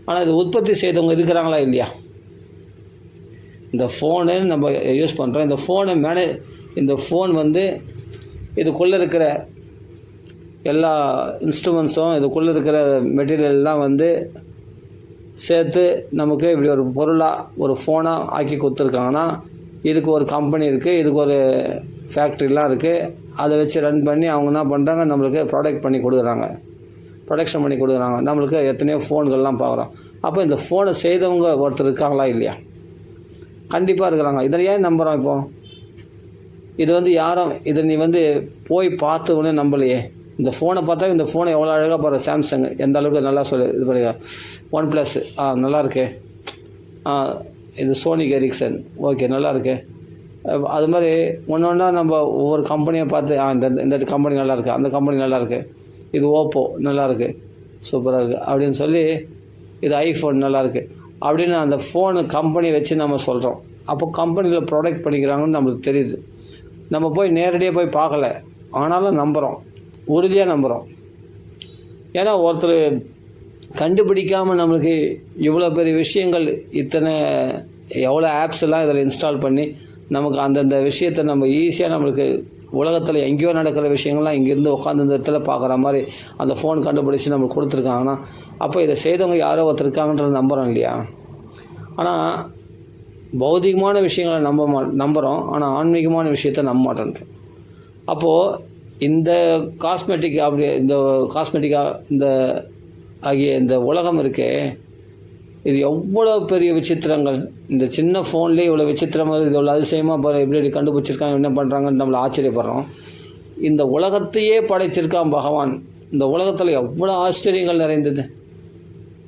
ஆனால் இது உற்பத்தி செய்தவங்க இருக்கிறாங்களா இல்லையா? இந்த ஃபோனு நம்ம யூஸ் பண்ணுறோம். இந்த ஃபோன் வந்து இதுக்குள்ளே இருக்கிற எல்லா இன்ஸ்ட்ருமெண்ட்ஸும், இதுக்குள்ளே இருக்கிற மெட்டீரியல்லாம் வந்து சேர்த்து நமக்கு இப்படி ஒரு பொருளாக, ஒரு ஃபோனாக ஆக்கி கொடுத்துருக்காங்கன்னா, இதுக்கு ஒரு கம்பெனி இருக்குது, இதுக்கு ஒரு ஃபேக்ட்ரிலாம் இருக்குது. அதை வச்சு ரன் பண்ணி அவங்க என்ன பண்ணுறாங்க, நம்மளுக்கு ப்ராடக்ஷன் பண்ணி கொடுக்குறாங்க. நம்மளுக்கு எத்தனையோ ஃபோன்கள்லாம் பார்க்குறோம். அப்போ இந்த ஃபோனை செய்தவங்க ஒருத்தர் இருக்காங்களா இல்லையா? கண்டிப்பாக இருக்கிறாங்க. இதை ஏன் நம்புகிறோம்? இப்போ இது வந்து யாரும் இதை நீ வந்து போய் பார்த்து ஒன்று நம்பலையே. இந்த ஃபோனை பார்த்தா இந்த ஃபோனை எவ்வளோ அழகாக பாரு, சாம்சங் எந்த அளவுக்கு நல்லா இது பண்ணி, OnePlus நல்லாயிருக்கு, இது சோனி எரிக்சன் ஓகே நல்லாயிருக்கு. அது மாதிரி ஒன்று ஒன்றா நம்ம ஒவ்வொரு கம்பெனியை பார்த்து இந்த கம்பெனி நல்லாயிருக்கு, அந்த கம்பெனி நல்லாயிருக்கு, இது ஓப்போ நல்லாயிருக்கு, சூப்பராக இருக்குது அப்படின்னு சொல்லி, இது ஐஃபோன் நல்லாயிருக்கு அப்படின்னு அந்த ஃபோனு கம்பெனி வச்சு நம்ம சொல்கிறோம். அப்போ கம்பெனியில் ப்ராடக்ட் பண்ணிக்கிறாங்கன்னு நம்மளுக்கு தெரியுது. நம்ம போய் நேரடியாக போய் பார்க்கல, ஆனாலும் நம்புகிறோம், உறுதியாக நம்புகிறோம். ஏன்னா ஒருத்தர் கண்டுபிடிக்காமல் நம்மளுக்கு இவ்வளோ பெரிய விஷயங்கள், எவ்வளோ ஆப்ஸ் எல்லாம் இதில் இன்ஸ்டால் பண்ணி நமக்கு அந்தந்த விஷயத்தை நம்ம ஈஸியாக நம்மளுக்கு உலகத்தில் எங்கேயோ நடக்கிற விஷயங்கள்லாம் இங்கேருந்து உட்காந்து இந்த இடத்துல பார்க்குற மாதிரி அந்த ஃபோன் கண்டுபிடிச்சி நம்மளுக்கு கொடுத்துருக்காங்கன்னா, அப்போ இதை செய்தவங்க யாரோ ஒருத்தர் இருக்காங்கன்றத நம்புகிறோம் இல்லையா. ஆனால் பௌதிகமான விஷயங்களை நம்புகிறோம், ஆனால் ஆன்மீகமான விஷயத்தை நம்ப மாட்டேன்றோம். அப்போது இந்த ஆகிய இந்த உலகம் இருக்கே, இது எவ்வளோ பெரிய விசித்திரங்கள். இந்த சின்ன ஃபோன்லேயே இவ்வளோ விசித்திரமாக, இது இவ்வளோ அதிசயமாக எப்படி கண்டுபிடிச்சிருக்காங்க, என்ன பண்ணுறாங்கன்னு நம்மளை ஆச்சரியப்படுறோம். இந்த உலகத்தையே படைச்சிருக்கான் பகவான். இந்த உலகத்தில் எவ்வளோ ஆச்சரியங்கள் நிறைந்தது.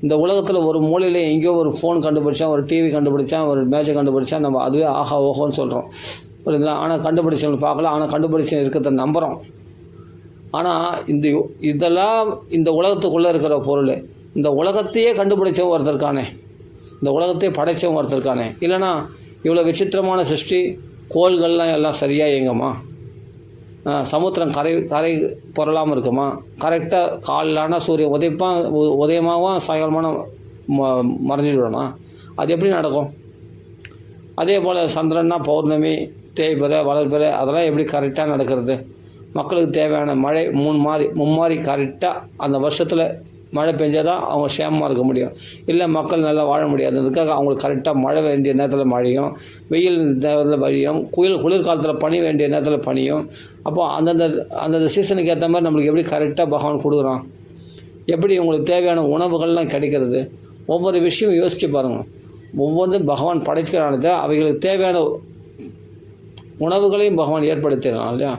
இந்த உலகத்தில் ஒரு மூலையில் எங்கேயோ ஒரு ஃபோன் கண்டுபிடிச்சான், ஒரு டிவி கண்டுபிடிச்சான், ஒரு மேஜை கண்டுபிடிச்சான், நம்ம அதுவே ஆஹா ஓஹோன்னு சொல்கிறோம் புரியுதுங்களா. ஆனால் கண்டுபிடிச்சவங்க பார்க்கல, ஆனால் கண்டுபிடிச்ச இருக்கிறத நம்புகிறோம். ஆனால் இதெல்லாம் இந்த உலகத்துக்குள்ளே இருக்கிற பொருள், இந்த உலகத்தையே கண்டுபிடிச்சவன் ஒருத்தருக்கானே, இந்த உலகத்தையே படைச்சவன் ஒருத்தருக்கானே. இல்லைனா இவ்வளோ விசித்திரமான சிருஷ்டி, கோள்கள்லாம் எல்லாம் சரியாக இயங்குமா? சமுத்திரம் கரை புரளாமல் இருக்குமா? கரெக்டாக காலையிலான சூரியன் உதயமாகவும் சாயங்காலமான மறைஞ்சிடுவானா? அது எப்படி நடக்கும்? அதே போல் சந்திரன்னா பௌர்ணமி, தேய்பிறை, வளர்பிறை, அதெல்லாம் எப்படி கரெக்டாக நடக்கிறது? மக்களுக்கு தேவையான மழை மும்மாரி கரெக்டாக அந்த வருஷத்தில் மழை பெஞ்சாதான் அவங்க சேமமாக இருக்க முடியும். இல்லை மக்கள் நல்லா வாழ முடியாதுன்றதுக்காக அவங்களுக்கு கரெக்டாக மழை வேண்டிய நேரத்தில் மழையும், வெயில் நேரத்தில் வெயிலும், குளிர்காலத்தில் பனி வேண்டிய நேரத்தில் பனியும். அப்போது அந்தந்த சீசனுக்கு ஏற்ற மாதிரி நம்மளுக்கு எப்படி கரெக்டாக பகவான் கொடுக்குறான்? எப்படி உங்களுக்கு தேவையான உணவுகள்லாம் கிடைக்கிறது? ஒவ்வொரு விஷயம் யோசித்து பாருங்கள். ஒவ்வொன்றும் பகவான் படைக்கிறானது, அவைகளுக்கு தேவையான உணவுகளையும் பகவான் ஏற்படுத்திடுறான் இல்லையா?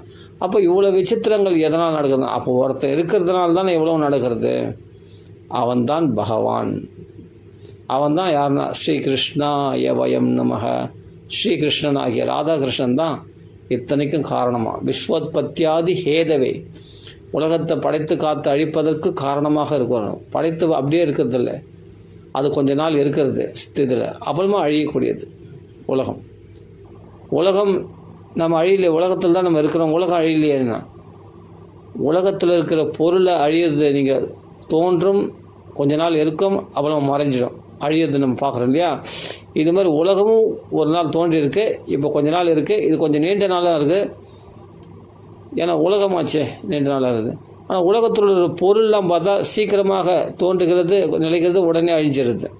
அப்போ இவ்வளோ விசித்திரங்கள் எதனால் நடக்குது? அப்போ ஒருத்தர் இருக்கிறதுனால தானே எவ்வளோ நடக்கிறது. அவன்தான் பகவான். அவன்தான் யாருன்னா ஸ்ரீகிருஷ்ணாய வயம் நமக. ஸ்ரீகிருஷ்ணன் ஆகிய ராதாகிருஷ்ணன் தான் இத்தனைக்கும் காரணமாக. விஸ்வோத்பத்தியாதி ஹேதவே, உலகத்தை படைத்து காத்து அழிப்பதற்கு காரணமாக இருக்கணும். படைத்து அப்படியே இருக்கிறதில்ல, அது கொஞ்ச நாள் இருக்கிறது ஸ்திதில், அப்புறமா அழியக்கூடியது உலகம். நம்ம அழியலையே, உலகத்தில் தான் நம்ம இருக்கிறோம். உலகம் அழியலையேன்னா உலகத்தில் இருக்கிற பொருளை அழியிறது நீங்கள் தோன்றும், கொஞ்ச நாள் இருக்கும், அப்புறம் மறைஞ்சிடும், அழியிறது நம்ம பார்க்குறோம் இல்லையா? இது மாதிரி உலகமும் ஒரு நாள் தோன்றியிருக்கு, இப்போ கொஞ்ச நாள் இருக்குது, இது கொஞ்சம் நீண்ட நாளாக இருக்குது. ஏன்னா உலகமாச்சே, நீண்ட நாளாக இருக்குது. ஆனால் உலகத்தில் உள்ள பொருள்லாம் பார்த்தா சீக்கிரமாக தோன்றுகிறது, நிலைக்கிறது, உடனே அழிஞ்சிருது.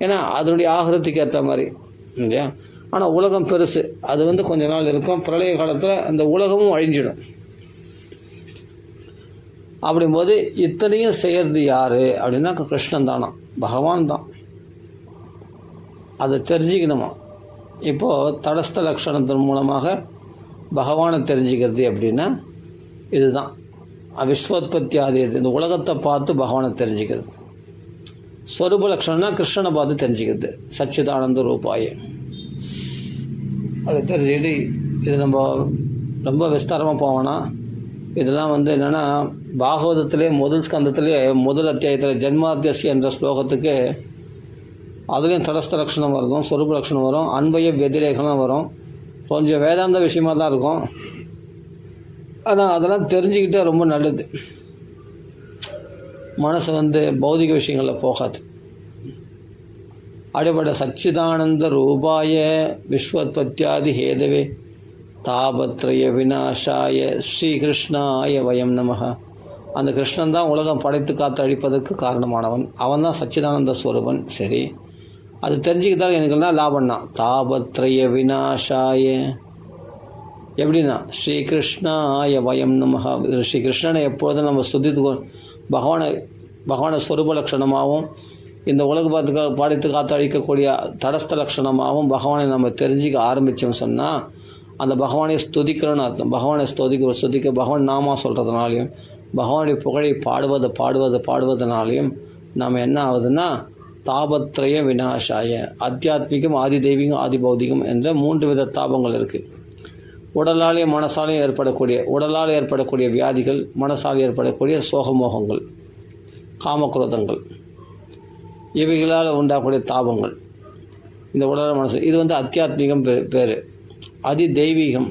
ஏன்னா அதனுடைய ஆகிறதுக்கு ஏற்ற மாதிரி இல்லையா? ஆனால் உலகம் பெருசு, அது கொஞ்ச நாள் இருக்கும். பிரளய காலத்தில் அந்த உலகமும் அழிஞ்சிடும். அப்படிங்கும்போது இத்தனையும் செய்கிறது யார் அப்படின்னா கிருஷ்ணன் தானா, பகவான் தான். அதை தெரிஞ்சுக்கணுமா? இப்போது தடஸ்த லக்ஷணத்தின் மூலமாக பகவானை தெரிஞ்சுக்கிறது அப்படின்னா இதுதான் விஸ்வோத்பத்தி ஆதி. இந்த உலகத்தை பார்த்து பகவானை தெரிஞ்சுக்கிறது. ஸ்வரூப லக்ஷணம்னா கிருஷ்ணனை பார்த்து தெரிஞ்சுக்கிறது, சச்சிதானந்த ரூபாய. அப்படி தெரிஞ்சுக்கிட்டு இது நம்ம ரொம்ப விஸ்தாரமாக போவோன்னா இதெல்லாம் என்னென்னா பாகவதத்திலே முதல் ஸ்கந்தத்திலே முதல் அத்தியாயத்தில் ஜென்மாத்தியசி என்ற ஸ்லோகத்துக்கு அதுலேயும் தடஸ்த லக்ஷணம் வரும், ஸ்வரூப லக்ஷணம் வரும், அன்பய வெதிரேகனம் வரும். கொஞ்சம் வேதாந்த விஷயமாக தான் இருக்கும். ஆனால் அதெல்லாம் தெரிஞ்சுக்கிட்டே ரொம்ப நல்லது. மனசு பௌதிக விஷயங்களில் போகாது. அப்படிப்பட்ட சச்சிதானந்த ரூபாய விஸ்வோத்பத்தியாதி ஹேதவே தாபத்ரய விநாசாய ஸ்ரீகிருஷ்ணாய வயம் நமக. அந்த கிருஷ்ணன் தான் உலகம் படைத்து காத்து அழிப்பதற்கு காரணமானவன். அவன் தான் சச்சிதானந்த ஸ்வரூபன். சரி, அது தெரிஞ்சுக்கிட்டால் எனக்கு என்ன லாபம்னா தாபத்ரய விநாசாய எப்படின்னா ஸ்ரீகிருஷ்ணாய வயம் நமக. ஸ்ரீகிருஷ்ணனை எப்பொழுதும் நம்ம ஸ்துதித்து பகவானை ஸ்வரூப லக்ஷணமாகவும் இந்த உலக படைத்து காத்து அழிக்கக்கூடிய தடஸ்த லக்ஷணமாகவும் பகவானை நம்ம தெரிஞ்சுக்க ஆரம்பித்தோம் சொன்னால் அந்த பகவானை ஸ்துதிக்கிறோன்னு அர்த்தம். பகவானை ஸ்துதிக்க பகவான் நாமா சொல்கிறதுனாலையும் பகவானுடைய புகழை பாடுவதனாலையும் நாம் என்ன ஆகுதுன்னா தாபத்ரய விநாசாய ஆத்தியாத்மிகம், ஆதி தெய்வீகம், ஆதி பௌதிகம் என்ற 3 வித தாபங்கள் இருக்குது. உடலாலேயும் மனசாலையும் உடலால் ஏற்படக்கூடிய வியாதிகள், மனசால் ஏற்படக்கூடிய சோகமோகங்கள், காமக்ரோதங்கள், இவைகளால் உண்டாகக்கூடிய தாபங்கள், இந்த உடல் மனசு. இது அத்தியாத்மிகம் பேர். அதி தெய்வீகம்.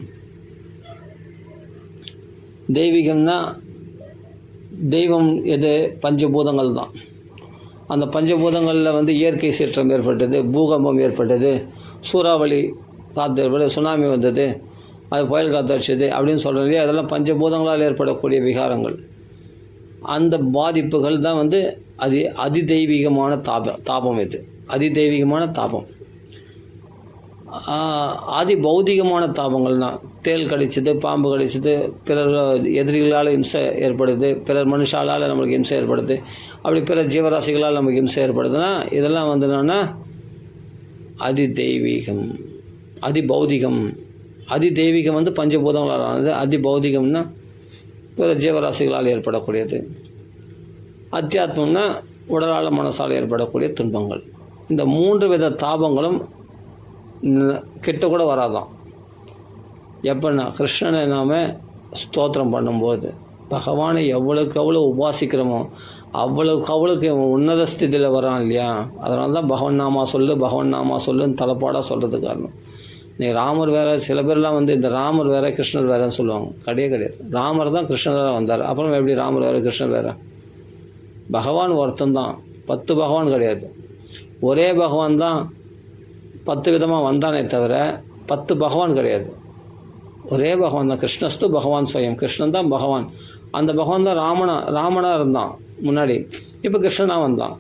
தெய்வீகம்னா தெய்வம் எது? பஞ்சபூதங்கள் தான். அந்த பஞ்சபூதங்களில் இயற்கை சீற்றம் ஏற்பட்டது, பூகம்பம் ஏற்பட்டது, சூறாவளி காற்று ஏற்பட்டது, சுனாமி வந்தது, அது புயல் காற்று அடிச்சது அப்படின்னு சொல்கிறோம் இல்லையா? அதெல்லாம் பஞ்சபூதங்களால் ஏற்படக்கூடிய விகாரங்கள். அந்த பாதிப்புகள் தான் அதிதெய்வீகமான தாபம். இது அதிதெய்வீகமான தாபம். ஆதி பௌதிகமான தாபங்கள்னால் தேல் கடிச்சது, பாம்பு கடிச்சது, பிறர் எதிரிகளால் இம்சை ஏற்படுது, பிறர் மனுஷாலால் நம்மளுக்கு இம்சை ஏற்படுது, அப்படி பிற ஜீவராசிகளால் நமக்கு இம்சை ஏற்படுதுன்னா இதெல்லாம் என்னன்னா அதிதெய்வீகம். அதிபௌதிகம். அதிதெய்வீகம் பஞ்சபூதங்களால் ஆனது. அதிபௌதிகம்னா பிற ஜீவராசிகளால் ஏற்படக்கூடியது. அத்தியாத்மம்னா உடலால் மனசால் ஏற்படக்கூடிய துன்பங்கள். இந்த 3 வித தாபங்களும் கிட்ட கூட வராதான். எப்படின்னா கிருஷ்ணனை நாம் ஸ்தோத்திரம் பண்ணும்போது, பகவானை எவ்வளோக்கு எவ்வளோ உபாசிக்கிறோமோ அவ்வளோக்கு உன்னத ஸ்திதியில் வரான் இல்லையா. அதனால தான் பகவன் நாமா சொல்லு பகவன் நாமா சொல்லுன்னு தலைப்பாடாக சொல்கிறது காரணம். நீ ராமர் வேறு, சில பேர்லாம் வந்து இந்த ராமர் வேறு கிருஷ்ணர் வேறுன்னு சொல்லுவாங்க. கிடையாது. ராமர் தான் கிருஷ்ணராக வந்தார். அப்புறம் எப்படி ராமர் வேறு கிருஷ்ணர் வேறு? பகவான் ஒருத்தன் தான், 10 பகவான் கிடையாது. ஒரே பகவான் தான் 10 விதமாக வந்தானே தவிர 10 பகவான் கிடையாது. ஒரே பகவான் தான். கிருஷ்ணஸ்து பகவான் ஸ்வயம். கிருஷ்ணன் தான் பகவான். அந்த பகவான் தான் ராமனாக இருந்தான் முன்னாடி. இப்போ கிருஷ்ணனாக வந்தான்.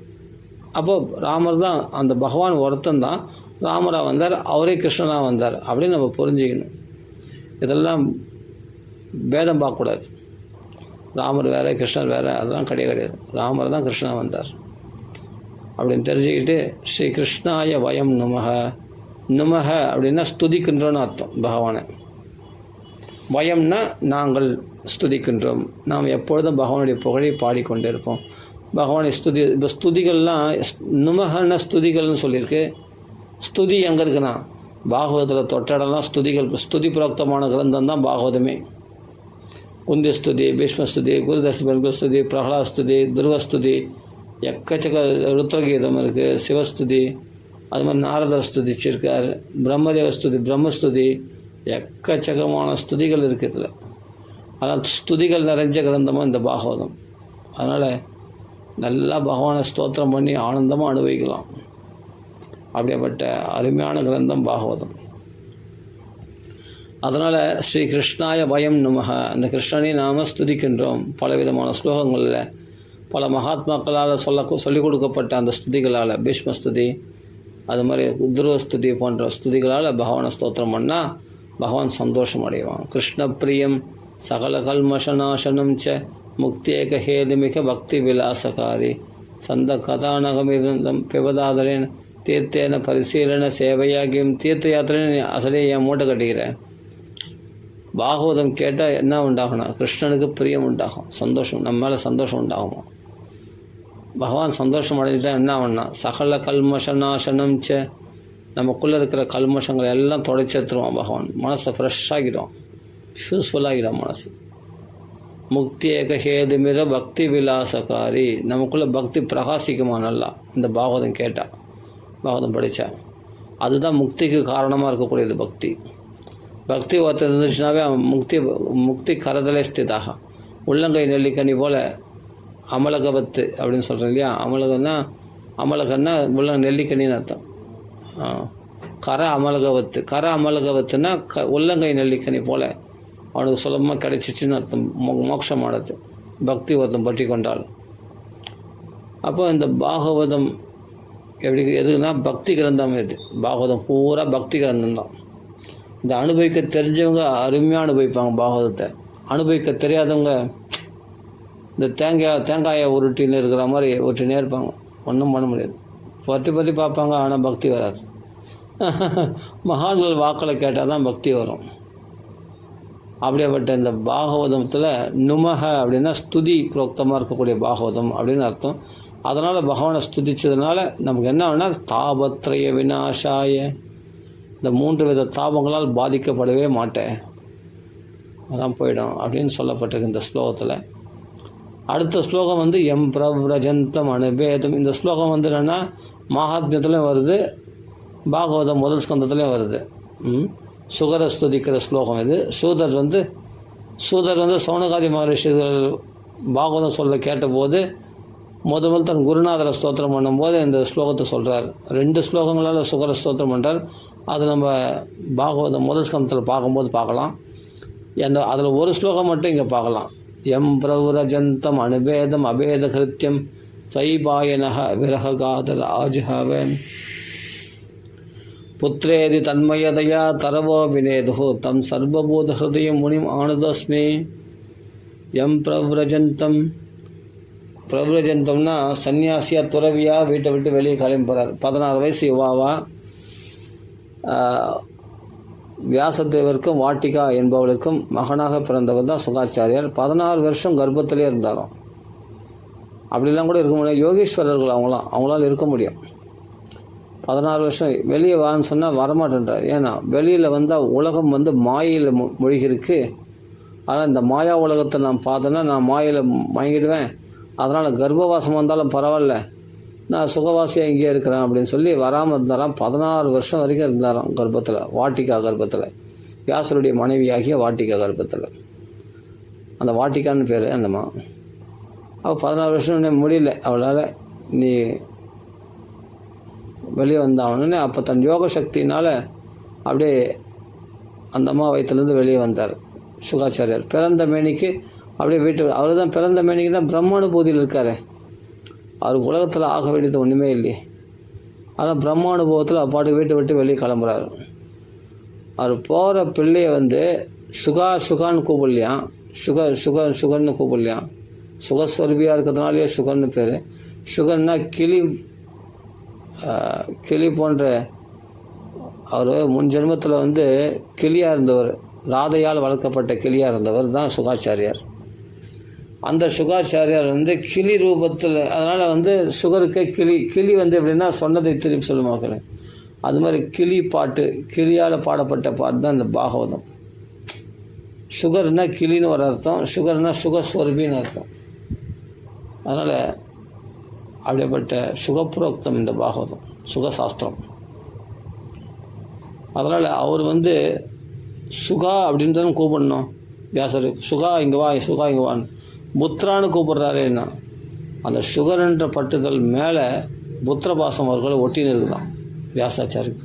அப்போது ராமர் தான், அந்த பகவான் ஒருத்தன் தான் ராமராக வந்தார், அவரே கிருஷ்ணனாக வந்தார் அப்படின்னு நம்ம புரிஞ்சுக்கணும். இதெல்லாம் பேதம் பார்க்கக்கூடாது. ராமர் வேறு கிருஷ்ணர் வேறு அதெல்லாம் கிடையாது. ராமர் தான் கிருஷ்ணனாக வந்தார் அப்படின்னு தெரிஞ்சுக்கிட்டு ஸ்ரீ கிருஷ்ணாய வயம் நமஹ. நமஹ அப்படின்னா ஸ்துதிக்கின்றோன்னு அர்த்தம் பகவானை. வயம்னா நாங்கள் ஸ்துதிக்கின்றோம். நாம் எப்பொழுதும் பகவானுடைய புகழை பாடிக்கொண்டிருப்போம். பகவானை இப்போ ஸ்துதிகள்லாம் நுமகன ஸ்துதிகள்னு சொல்லியிருக்கு. ஸ்துதி எங்கே இருக்குன்னா பாகவதத்தில் தொட்டடெல்லாம் ஸ்துதிகள். ஸ்துதி புரோக்தமான கிரந்தம் தான் பாகவதமே. குந்தி ஸ்துதி, பீஷ்மஸ்துதி, குருதர்ஷ ஸ்துதி, பிரகலாத் ஸ்துதி, துருவஸ்துதி, எக்கச்சக்க ருத்ரகீதம் இருக்குது, சிவஸ்துதி, அது மாதிரி நாரதர் ஸ்துதிச்சிருக்கார், பிரம்மதேவ ஸ்துதி, பிரம்மஸ்துதி, எக்கச்சக்கமான ஸ்துதிகள் இருக்குது இதில். ஆனால் ஸ்துதிகள் நிறைஞ்ச கிரந்தமாக இந்த பாகவதம். அதனால் நல்லா பகவானை ஸ்தோத்திரம் பண்ணி ஆனந்தமாக அனுபவிக்கலாம். அப்படிப்பட்ட அருமையான கிரந்தம் பாகவதம். அதனால் ஸ்ரீ கிருஷ்ணாய பயம் நமஹ, அந்த கிருஷ்ணனை நாம் ஸ்துதிக்கின்றோம். பலவிதமான ஸ்லோகங்களில் பல மகாத்மாக்களால் சொல்லிக் கொடுக்கப்பட்ட அந்த ஸ்துதிகளால், பீஷ்மஸ்துதி, அது மாதிரி துருவஸ்துதி போன்ற ஸ்துதிகளால் பகவானை ஸ்தோத்திரம் பண்ணால் பகவான் சந்தோஷம் அடைவான். கிருஷ்ண பிரியம் சகல கல்மஷநாசனம் ச முக்தியேக ஹேதுமிக பக்தி விலாசகாரி சந்த கதாநகமிதம் பிபதாதரேன் தீர்த்தேன பரிசீலன சேவையாகியும் தீர்த்த யாத்திரைன்னு அசலே என் மூட்டை கட்டிக்கிறேன். பாகவதம் கேட்டால் என்ன உண்டாகணும்? கிருஷ்ணனுக்கு பிரியம் உண்டாகும், சந்தோஷம், நம்ம மேலே சந்தோஷம் உண்டாகுமா. பகவான் சந்தோஷம் அடைஞ்சிட்டா என்ன ஆகும்னா சகல கல்மஷநாசனம் ச, நமக்குள்ளே இருக்கிற கல்மஷங்களை எல்லாம் தொடச்செடுத்துருவான் பகவான். மனசை ஃப்ரெஷ்ஷாகிடும், யூஸ்ஃபுல்லாகிடும் மனசு. முக்தி ஏக ஹேதுமிர பக்தி விலாசகாரி, நமக்குள்ளே பக்தி பிரகாசிக்குமா நல்லா இந்த பாகவதம் கேட்டால், பாகவதம் படித்தா. அதுதான் முக்திக்கு காரணமாக இருக்கக்கூடியது பக்தி. பக்தி ஒருத்தர் இருந்துச்சுனாவே முக்தி கரதலே ஸ்திதாக. உள்ளங்கை நெல்லிக்கனி போல் அமலகவத்து அப்படின்னு சொல்கிறேன் இல்லையா. அமலகன்னா உள்ள நெல்லிக்கனின்னு அர்த்தம். கர அமலகவத்துனா உள்ளங்கை நெல்லிக்கனி போல் அவனுக்கு சுலபமாக கிடைச்சிச்சின்னு அர்த்தம். மோட்சமானது பக்தி ஒருத்தம் பற்றி கொண்டால். அப்போ இந்த பாகவதம் எதுக்குன்னா பக்தி கிரந்தம். இது பாகவதம் பூரா பக்தி கிரந்தம் தான். இந்த அனுபவிக்க தெரிஞ்சவங்க அருமையாக அனுபவிப்பாங்க பாகவதத்தை. அனுபவிக்க தெரியாதவங்க இந்த தேங்காயை உருட்டின்னு இருக்கிற மாதிரி உருட்டினே இருப்பாங்க, ஒன்றும் பண்ண முடியாது. பற்றி பார்ப்பாங்க, ஆனால் பக்தி வராது. மகான்கள் வாக்களை கேட்டால் தான் பக்தி வரும். அப்படியேப்பட்ட இந்த பாகவதத்தில் நுமக அப்படின்னா ஸ்துதி புரோக்தமாக இருக்கக்கூடிய பாகவதம் அப்படின்னு அர்த்தம். அதனால் பகவானை ஸ்துதிச்சதுனால நமக்கு என்ன ஆகுனா தாபத்ரய விநாசாய, இந்த 3 வித தாபங்களால் பாதிக்கப்படவே மாட்டேன், அதான் போயிடும் அப்படின்னு சொல்லப்பட்டிருக்கு இந்த ஸ்லோகத்தில். அடுத்த ஸ்லோகம் வந்து எம் பிரவ்ரஜந்தம் அனுபேதம். இந்த ஸ்லோகம் வந்து என்னென்னா மகாத்மியத்துலேயும் வருது, பாகவதம் முதல் ஸ்கந்தத்துலேயும் வருது. சுகர ஸ்துதிக்கிற ஸ்லோகம் இது. சூதர் வந்து சௌனகாதி மகரிஷிகள் பாகவதம் சொல்ல கேட்டபோது முதல் தன் குருநாதரை ஸ்தோத்திரம் பண்ணும்போது இந்த ஸ்லோகத்தை சொல்கிறார். 2 ஸ்லோகங்களால் சுகர ஸ்தோத்திரம் பண்ணுறார். அது நம்ம பாகவதம் முதல் ஸ்கந்தத்தில் பார்க்கும்போது பார்க்கலாம். அதில் ஒரு ஸ்லோகம் மட்டும் இங்கே பார்க்கலாம். எம் பிரவுரஜந்தம் அனுபேதம் அபேத கிருத்தியம் தைபாயனக விரகாதர் ஆஜுஹவன் புத்திரேதி தன்மயதையா தரவோ வினேது தம் சர்வபூத ஹிருதயம் முனிம் ஆனதஸ்மி. எம் பிரவ்ரஜந்தம்னா சன்னியாசியாக துறவியாக வீட்டை விட்டு வெளியே கிளம்பி போகிறார். 16 வயசு யுவாவா. வியாசதேவருக்கும் வாட்டிகா என்பவளுக்கும் மகனாக பிறந்தவர் தான் சுகாச்சாரியார். 16 வருஷம் கர்ப்பத்திலே இருந்தாராம். அப்படிலாம் கூட இருக்க முடியும். யோகீஸ்வரர்கள் அவங்களால இருக்க முடியும். 16 வருஷம் வெளியே வான்னு சொன்னால் வரமாட்டேன்றார். ஏன்னா வெளியில் வந்தால் உலகம் வந்து மாயையில் மொழிகிருக்கு, ஆனால் இந்த மாயா உலகத்தை நான் பார்த்தேன்னா நான் மாயில் மயங்கிடுவேன், அதனால் கர்ப்பவாசம் வந்தாலும் பரவாயில்ல, நான் சுகவாசியாக இங்கே இருக்கிறேன் அப்படின்னு சொல்லி வராமல் இருந்தாராம். 16 வருஷம் வரைக்கும் இருந்தாராம் கர்ப்பத்தில், வாட்டிக்கா கர்ப்பத்தில், வியாசருடைய மனைவியாகிய வாட்டிக்கா கர்ப்பத்தில். அந்த வாட்டிக்கான்னு பேர் அந்தம்மா. அவள் 16 வருஷம் முடியல அவளால், நீ வெளியே வந்தாவனே. அப்போ தன் யோக சக்தினால் அப்படியே அந்த அம்மா வயிற்றுலேருந்து வெளியே வந்தார் சுகாச்சாரியார். பிறந்த மேனிக்கு அப்படியே அவர் தான் பிறந்த மேனிக்குன்னா பிரம்மானுபூதியில் இருக்கார். அவருக்கு உலகத்தில் ஆக வேண்டியது ஒன்றுமே இல்லையே, ஆனால் பிரம்மானுபவத்தில் அப்பாட்டு வீட்டை விட்டு வெளியே கிளம்புறாரு. அவர் போகிற பிள்ளையை சுகான்னு கூப்பிடலையாம், சுகன்னு கூப்பிடலையாம். சுகஸ்வரூபியாக இருக்கிறதுனாலே சுகன்னு பேர். சுகன்னா கிளி போன்ற, அவர் முன் ஜென்மத்தில் கிளியாக இருந்தவர், ராதையால் வளர்க்கப்பட்ட கிளியாக இருந்தவர் தான் சுகாச்சாரியார். அந்த சுகாச்சாரியார் கிளி ரூபத்தில், அதனால் சுகருக்கு கிளி எப்படின்னா சொன்னதை திருப்பி சொல்லுவாங்க. அது மாதிரி கிளி பாட்டு, கிளியால் பாடப்பட்ட பாட்டு தான் இந்த பாகவதம். சுகர்னா கிளின்னு ஒரு அர்த்தம், சுகர்னா சுகஸ்வரூபின்னு அர்த்தம். அதனால் அப்படிப்பட்ட சுகப்புரோக்தம் இந்த பாகவதம், சுகசாஸ்திரம். அதனால் அவர் சுகா அப்படின்றத கூப்பிடணும் வியாசர். சுகா இங்கே வா, சுகா இங்கே வான்னு. புத்திரான்னு கூப்பிட்றாருன்னா அந்த சுகர்ன்ற பட்டுதல் மேலே புத்திரபாசம் அவர்களை ஒட்டின்னு இருக்குதான் வியாசாச்சாருக்கு.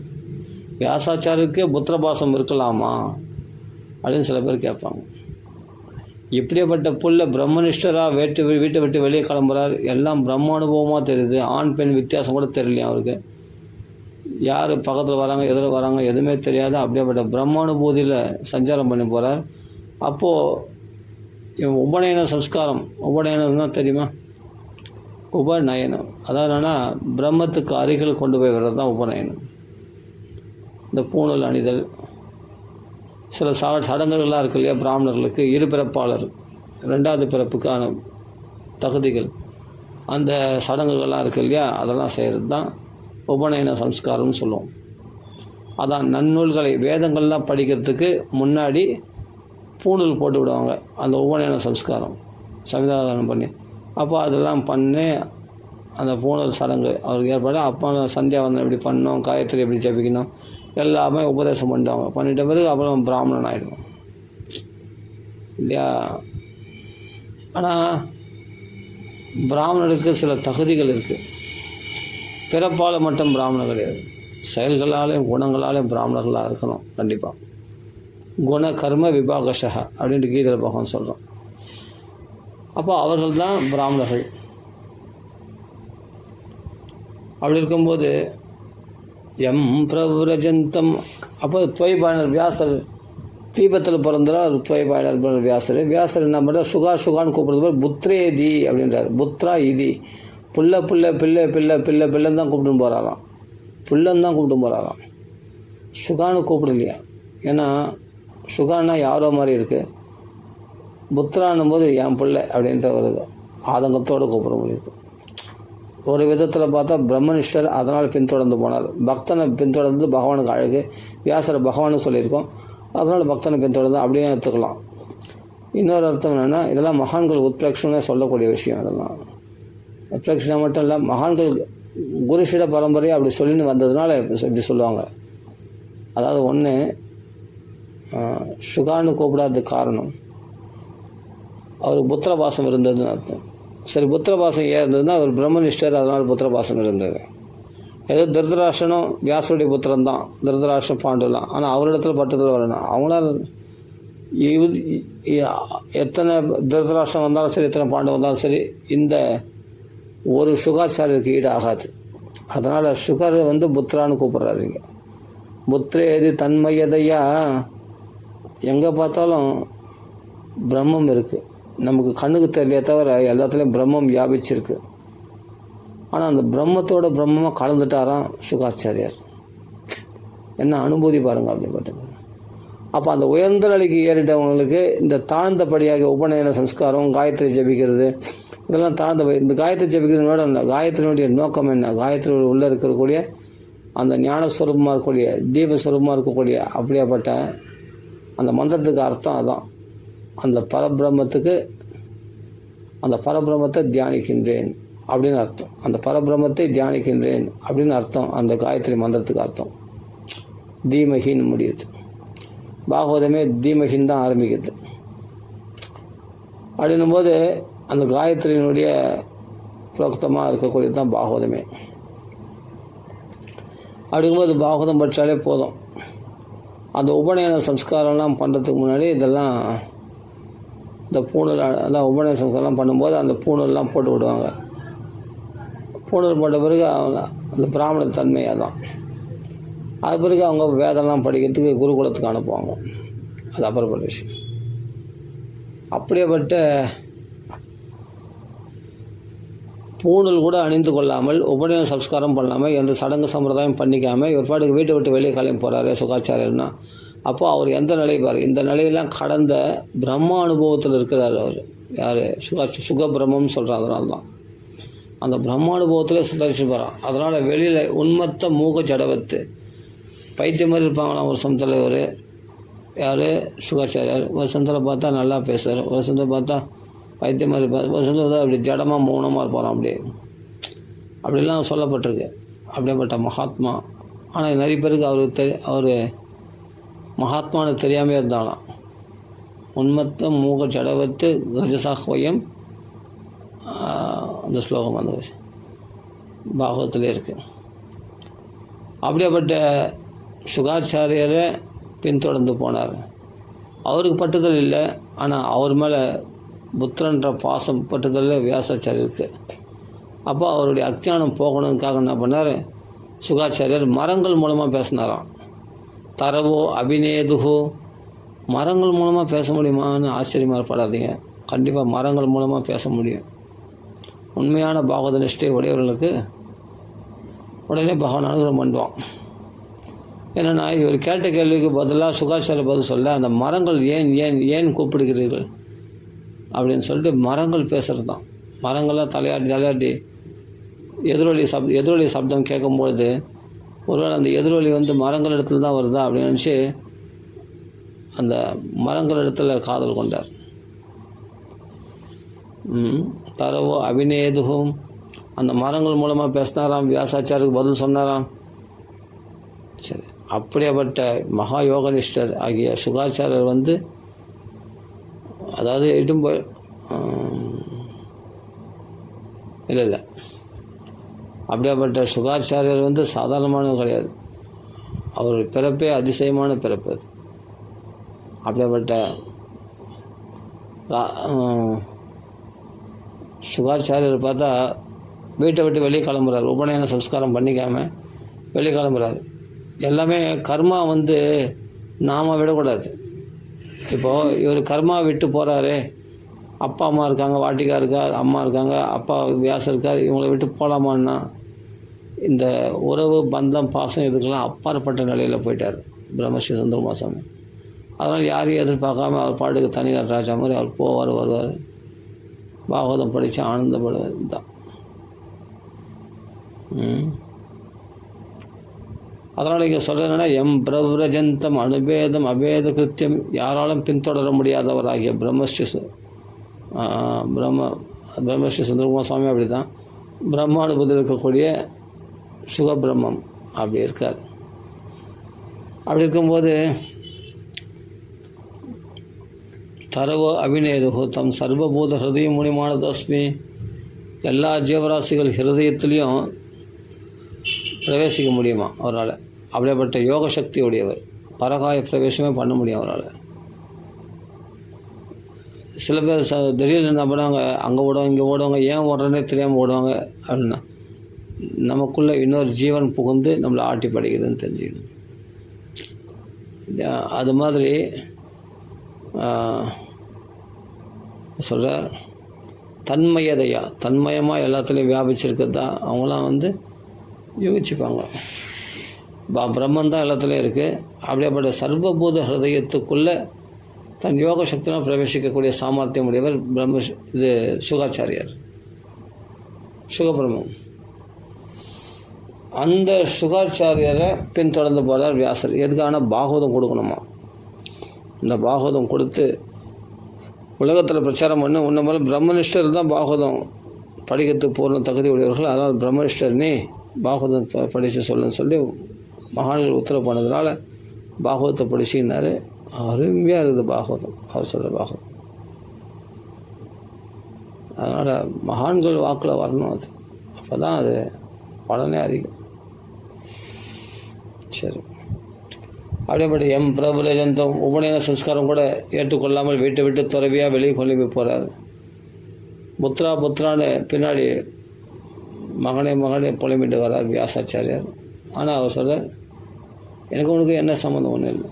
வியாசாச்சாருக்கு புத்திரபாசம் இருக்கலாமா அப்படின்னு சில பேர் கேட்பாங்க. இப்படிப்பட்ட புள்ள பிரம்மனிஷ்டராக வீட்டை விட்டு வெளியே கிளம்புறார். எல்லாம் பிரம்ம அனுபவமாக தெரியுது. ஆண் பெண் வித்தியாசம் கூட தெரியலையா அவருக்கு. யார் பக்கத்தில் வராங்க எதில் வராங்க எதுவுமே தெரியாது. அப்படியேப்பட்ட பிரம்மானுபூதியில் சஞ்சாரம் பண்ணி போகிறார். அப்போது உபநயன சம்ஸ்காரம், உபநயனம் தான் தெரியுமா? உபநயனம் அதாவது என்னென்னா பிரம்மத்துக்கு அருகில் கொண்டு போய் வர்றது தான் உபநயனம். இந்த பூணூல் அணிதல், சில சடங்குகள்லாம் இருக்கு இல்லையா பிராமணர்களுக்கு, இருபிறப்பாளர் 2வது பிறப்புக்கான தகுதிகள், அந்த சடங்குகள்லாம் இருக்குது இல்லையா, அதெல்லாம் செய்கிறது தான் உபநயன சம்ஸ்காரம்னு சொல்லுவோம். அதான் நன்னூல்களை வேதங்கள்லாம் படிக்கிறதுக்கு முன்னாடி பூணூல் போட்டு விடுவாங்க, அந்த உபநயன சம்ஸ்காரம் சவிதாதானம் பண்ணி. அப்போ அதெல்லாம் பண்ணி அந்த பூணூல் சடங்கு அவருக்கு ஏற்பாடு. அப்போ சந்தியாவந்தனம் எப்படி பண்ணணும், காயத்ரி எப்படி ஜபிக்கணும் எல்லாமே உபதேசம் பண்ணிடுவாங்க. பண்ணிட்ட பிறகு அப்புறம் பிராமணன் ஆகிடுவோம் இல்லையா. ஆனால் பிராமணனுக்கு சில தகுதிகள் இருக்குது. பிறப்பால் மட்டும் பிராமணர் கிடையாது, செயல்களாலேயும் குணங்களாலேயும் பிராமணர்களாக இருக்கணும் கண்டிப்பாக. குண கர்ம விபாகஷா அப்படின்ட்டு கீதையில் பகவான் சொல்கிறோம். அப்போ அவர்கள் தான் பிராமணர்கள். அப்படி இருக்கும்போது எம் பிரவ்ரஜந்தம், அப்போ துவைபாயனர் வியாசர் தீபத்தில் பிறந்தால் அது துவைபாயனர் வியாசர். வியாசர் என்ன பண்ணுறார், சுகான்னு கூப்பிடுறது போது புத்ரேதி அப்படின்றார். புத்ரா இதி, புள்ள பிள்ளைன்னு தான் கூப்பிட்டு போகிறாராம். புள்ளன்னு தான் கூப்பிட்டு போகிறாராம், சுகான்னு கூப்பிடலையா. ஏன்னா சுகான்னா யாரோ மாதிரி இருக்குது, புத்திரான்னும் போது என் பிள்ளை அப்படின்ற ஒரு ஆதங்கத்தோடு கூப்பிட முடியுது. ஒரு விதத்தில் பார்த்தா பிரம்மனிஷ்டர் அதனால் பின்தொடர்ந்து போனார். பக்தனை பின்தொடர்ந்து பகவானுக்கு அழகு. வியாசரை பகவானு சொல்லியிருக்கோம், அதனால் பக்தனை பின்தொடர்ந்து அப்படியே எடுத்துக்கலாம். இன்னொரு அர்த்தம் என்னென்னா, இதெல்லாம் மகான்கள் உத்பிரக்ஷனே சொல்லக்கூடிய விஷயம். அதெல்லாம் உத்பிரக்ஷனை மட்டும் இல்லை, மகான்கள் குருஷிட பரம்பரையை அப்படி சொல்லின்னு வந்ததுனால இப்படி சொல்லுவாங்க. அதாவது ஒன்று சுகான்னு கூப்பிடாததுக்கு காரணம் அவருக்கு புத்திரபாசம் இருந்ததுன்னு அர்த்தம். சரி, புத்திரபாசம் ஏன் இருந்ததுன்னா அவர் பிரம்மனிஷ்டர், அதனால் புத்திரபாசம் இருந்தது. ஏதோ திருதராஷ்டிரனும் வியாசருடைய புத்திரன் தான், திருதராஷ்டிரம் பாண்டுலாம். ஆனால் அவரிடத்துல பட்டத்தில் வரணும். அவங்களால் எத்தனை திருதராஷ்டிரம் வந்தாலும் சரி, எத்தனை பாண்டு வந்தாலும் சரி, இந்த ஒரு சுகாச்சாரியருக்கு ஈடு ஆகாது. அதனால் சுகர் புத்திரான்னு கூப்பிட்றாருங்க. புத்திரேதி தன்மயதையா, எங்கே பார்த்தாலும் பிரம்மம் இருக்குது. நமக்கு கண்ணுக்கு தெரியலையே தவிர எல்லாத்துலேயும் பிரம்மம் வியாபிச்சிருக்கு. ஆனால் அந்த பிரம்மத்தோட பிரம்மமாக கலந்துட்டாராம் சுகாச்சாரியார். என்ன அனுபூதி பாருங்கள் அப்படிப்பட்டது. அப்போ அந்த உயர்ந்த நிலைக்கு ஏறிட்டவங்களுக்கு இந்த தாழ்ந்தபடியாக உபநயன சம்ஸ்காரம், காயத்ரி ஜபிக்கிறது, இதெல்லாம் இந்த காயத்ரி ஜபிக்கிறதோட இல்லை, காயத்ரியினுடைய நோக்கம் என்ன, காயத்ரி உள்ளே இருக்கக்கூடிய அந்த ஞானஸ்வரூபமாக இருக்கக்கூடிய தீபஸ்வரூபமாக இருக்கக்கூடிய அப்படியாப்பட்ட அந்த மந்திரத்துக்கு அர்த்தம் அதான். அந்த பரபிரம்மத்துக்கு அந்த பரபிரம்மத்தை தியானிக்கின்றேன் அப்படின்னு அர்த்தம். அந்த பரபிரம்மத்தை தியானிக்கின்றேன் அப்படின்னு அர்த்தம். அந்த காயத்ரி மந்திரத்துக்கு அர்த்தம் தீமகின்னு முடியுது. பாகவதமே தீமகின்னு தான் ஆரம்பிக்குது. அப்படின்னும்போது அந்த காயத்ரியினுடைய புரோக்தமாக இருக்கக்கூடியது தான் பாகவதமே. அப்படிங்கும்போது பாகவதம் படித்தாலே போதும். அந்த உபநயன சம்ஸ்காரம்லாம் பண்ணுறதுக்கு முன்னாடி இதெல்லாம் இந்த பூணூல் அதான் உபநயன சம்ஸ்காரம்லாம் பண்ணும்போது அந்த பூணூல்லாம் போட்டு விடுவாங்க. பூணூல் போட்ட பிறகு அந்த பிராமண தன்மையாக தான். அது பிறகு அவங்க வேதம்லாம் படிக்கிறதுக்கு குருகுலத்துக்கு அனுப்புவாங்க. அது அப்புறப்பட்ட விஷயம். அப்படியேப்பட்ட பூணூல் கூட அணிந்து கொள்ளாமல் உபநயன சம்ஸ்காரம் பண்ணாமல் எந்த சடங்கு சம்பிரதாயம் பண்ணிக்காமல் இவர் பாட்டுக்கு வீட்டை விட்டு வெளியே கிளம்பி போகிறாரு சுகாச்சாரியர்னா, அப்போ அவர் எந்த நிலை பாரு, இந்த நிலையெல்லாம் கடந்த பிரம்ம அனுபவத்தில் இருக்கிறார் அவர். யார்? சுகபிரம்மம்னு சொல்கிறார். அதனால தான் அந்த பிரம்மானுபவத்தில் சுதரிச்சு போகிறான். அதனால் வெளியில் உண்மத்த மூக ஜடவத்து பைத்தியம் மாதிரி இருப்பாங்களாம். ஒரு சமத்தில் ஒரு யார்? சுகாச்சாரியார். ஒரு சமத்தில் பார்த்தா நல்லா பேசுவார், ஒரு சமத்தில் பார்த்தா பைத்தியம் மாதிரி இருப்பார், ஒரு சமத்தில் அப்படி ஜடமாக மௌனமாக இருப்பாராம். அப்படிலாம் சொல்லப்பட்டிருக்கு. அப்படிப்பட்ட மகாத்மா. ஆனால் நிறைய பேருக்கு அவருக்கு அவர் மகாத்மானு தெரியாமல் இருந்தாலாம். உண்மத்த மூக ஜடவத்து கஜசாஹ்வயம் அந்த ஸ்லோகம் அந்த பாகவத்திலே இருக்குது. அப்படியேப்பட்ட சுகாச்சாரியரை பின்தொடர்ந்து போனார். அவருக்கு பட்டுதல் இல்லை, ஆனால் அவர் மேலே புத்திரன்ற பாசம் பட்டுதலில் வியாசாச்சாரியர் இருக்குது. அப்போ அவருடைய அஞ்ஞானம் போகணுக்காக என்ன பண்ணார்? சுகாச்சாரியர் மரங்கள் மூலமாக பேசினாராம். தரவோ அபிநேதுகோ, மரங்கள் மூலமாக பேச முடியுமான்னு ஆச்சரியமாக படாதீங்க. கண்டிப்பாக மரங்கள் மூலமாக பேச முடியும். உண்மையான பாகவத நிஷ்டை உடையவர்களுக்கு உடனே பகவான் அனுகிரகம் பண்ணுவான். என்னென்னா இவர் கேட்ட கேள்விக்கு பதிலாக சுகாச்சாரிய பதில் சொல்ல, அந்த மரங்கள் ஏன் ஏன் ஏன் கூப்பிடுகிறீர்கள் அப்படின்னு சொல்லிட்டு மரங்கள் பேசுகிறது தான். மரங்கள்லாம் தலையாட்டி எதிரொலி சப்தம் கேட்கும்பொழுது ஒருவேளை அந்த எதிரொலி மரங்கள் இடத்துல தான் வருதா அப்படின்னு நினச்சி அந்த மரங்கள் இடத்துல காதல் கொண்டார். தரவோ அபிநேதுகும், அந்த மரங்கள் மூலமாக பேசினாராம், வியாசாச்சாருக்கு பதில் சொன்னாராம். சரி, அப்படியேப்பட்ட மகா யோகனிஷ்டர் ஆகிய சுகாச்சாரியர் அதாவது இட்டும் போய் இல்லை அப்படியேப்பட்ட சுகாச்சாரியர் சாதாரணமானது கிடையாது. அவர் பிறப்பே அதிசயமான பிறப்பு அது. அப்படியேப்பட்ட சுகாச்சாரியர் பார்த்தா வீட்டை விட்டு வெளியே கிளம்புறாரு. உபநயன சம்ஸ்காரம் பண்ணிக்காமல் வெளியே கிளம்புறாரு. எல்லாமே கர்மா நாம் விடக்கூடாது. இப்போது இவர் கர்மா விட்டு போகிறாரு. அப்பா அம்மா இருக்காங்க, வாட்டிக்கா இருக்கா, அம்மா இருக்காங்க, அப்பா வியாசம் இருக்கார், இவங்களை விட்டு போகலாமான்னா இந்த உறவு பந்தம் பாசம் இதுக்கெல்லாம் அப்பாற்பட்ட நிலையில் போயிட்டார் பிரம்மஸ்ரீ சந்திரகுமார சுவாமி. அதனால் யாரையும் எதிர்பார்க்காம அவர் பாட்டுக்கு தனியார் ராஜா மாதிரி அவர் போவார் வருவார், பாகவதம் படித்து ஆனந்தப்படுவார். தான் அதனால் இங்கே சொல்கிறதுனா எம் பிரவ்ரஜந்தம் அனுபேதம் அபேத கிருத்தியம், யாராலும் பின்தொடர முடியாதவராகிய பிரம்மஸ்ரீ சந்திரகுமார சுவாமி அப்படி தான் பிரம்மானுபதில் இருக்கக்கூடிய சுகபிரம்மம் அப்படி இருக்கார். அப்படி இருக்கும்போது தரவோ அபிநேதுகோ தம் சர்வபூத ஹிருதய முனிமானதஸ்மி, எல்லா ஜீவராசிகள் ஹிருதயத்துலேயும் பிரவேசிக்க முடியுமா அவரால். அப்படியேப்பட்ட யோக சக்தி உடையவர். பரகாய பிரவேசமே பண்ண முடியும் அவரால். சில பேர் திடீர்னு என்ன பண்ணுவாங்க, அங்கே ஓடுவாங்க இங்கே ஓடுவாங்க, ஏன் ஓடுறேன்னே தெரியாமல் ஓடுவாங்க. அப்படின்னா நமக்குள்ளே இன்னொரு ஜீவன் புகுந்து நம்மளை ஆட்டி படைக்குதுன்னு தெரிஞ்சுக்கணும். அது மாதிரி சொல்கிற தன்மயதையா, தன்மயமாக எல்லாத்துலேயும் வியாபிச்சிருக்கிறது தான் அவங்களாம் யோசிச்சுப்பாங்க. பிரம்மன் தான் எல்லாத்துலேயும் இருக்குது. அப்படியேப்பட்ட சர்வபூத ஹிருதயத்துக்குள்ளே தன் யோக சக்தினால் பிரவேசிக்கக்கூடிய சாமர்த்தியம் உடையவர் சுகாச்சாரியார், சுகபிரம்மம். அந்த சுகாச்சாரியரை பின்தொடர்ந்து போகிறார் வியாசர். எதுக்கான பாகவதம் கொடுக்கணுமா. இந்த பாகவதம் கொடுத்து உலகத்தில் பிரச்சாரம் பண்ண உன்ன மேலே பிரம்மனிஷ்டர் தான் பாகவதம் படிக்கிறதுக்கு பூர்ண தகுதி உடையவர்கள். அதனால் பிரம்மனிஷ்டர் நீ பாகவதம் படித்து சொல்லுன்னு சொல்லி மகான்கள் உத்தரவு பண்ணதுனால பாகவதத்தை படிச்சின்னாரு. அருமையாக இருக்குது பாகவதம், அவர் சொல்கிற பாகவதம். அதனால் மகான்கள் வாக்கில் வரணும், அது அப்போ தான் அது பலனே அதிகம். சரி, அப்படியேப்பட்ட பிரபுலஜந்தம் உபநயன சம்ஸ்காரம் கூட ஏற்றுக்கொள்ளாமல் வீட்டை விட்டு துறவியாக வெளியே கொண்டு போய் போகிறார். புத்திரான்னு பின்னாடி மகனே புலம்பிட்டு வர்றார் வியாசாச்சாரியார். ஆனால் அவர் சொல்கிறார், எனக்கு உனக்கு என்ன சம்மந்தம் ஒன்றும் இல்லை.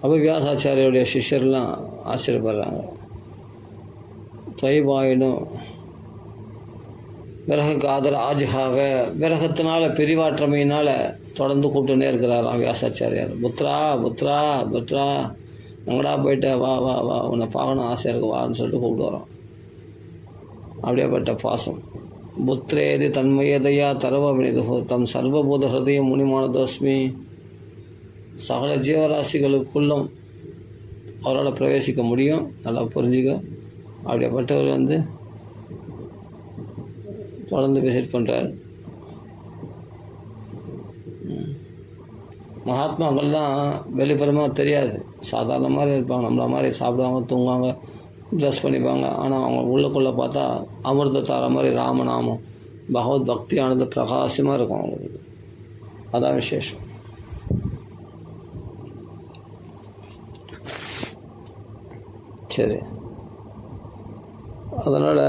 அப்போ வியாசாச்சாரியுடைய சிஷ்யர்லாம் ஆச்சரியப்படுறாங்க. தொய்பாயினும் விரக ஆதர் ஆஜ்ஹாவ, விரகத்தினால பிரிவாற்றமையினால் தொடர்ந்து கூப்பிட்டுனே இருக்கிறாராம் வியாசாச்சாரியார். புத்ரா எங்கடா போயிட்ட, வா உன்னை பார்க்கணும், ஆசையாக இருக்கு, வான்னு சொல்லிட்டு கூப்பிட்டு வரோம். அப்படியேப்பட்ட பாசம். புத்திரேதி தன்மயதையா தரவவினிது தம் சர்வபூத ஹிருதயம் முனிமானதோஸ்மி. சகல ஜீவராசிகளுக்குள்ளும் அவரால் பிரவேசிக்க முடியும், நல்லா புரிஞ்சுக்க. அப்படியேப்பட்டவர் தொடர்ந்து விசிட் பண்ணுறார். மகாத்மாக்கள்லாம் வெளிப்புறமாக தெரியாது, சாதாரண மாதிரி இருப்பாங்க, நம்மள மாதிரி சாப்பிடுவாங்க, தூங்குவாங்க, ட்ரெஸ் பண்ணிப்பாங்க. ஆனால் அவங்க உள்ளுக்குள்ளே பார்த்தா அமிர்தத்தார மாதிரி ராமநாமம் பகவத் பக்தியானது பிரகாசமாக இருக்கும் அவங்களுக்கு. அதான் விசேஷம். சரி, அதனால்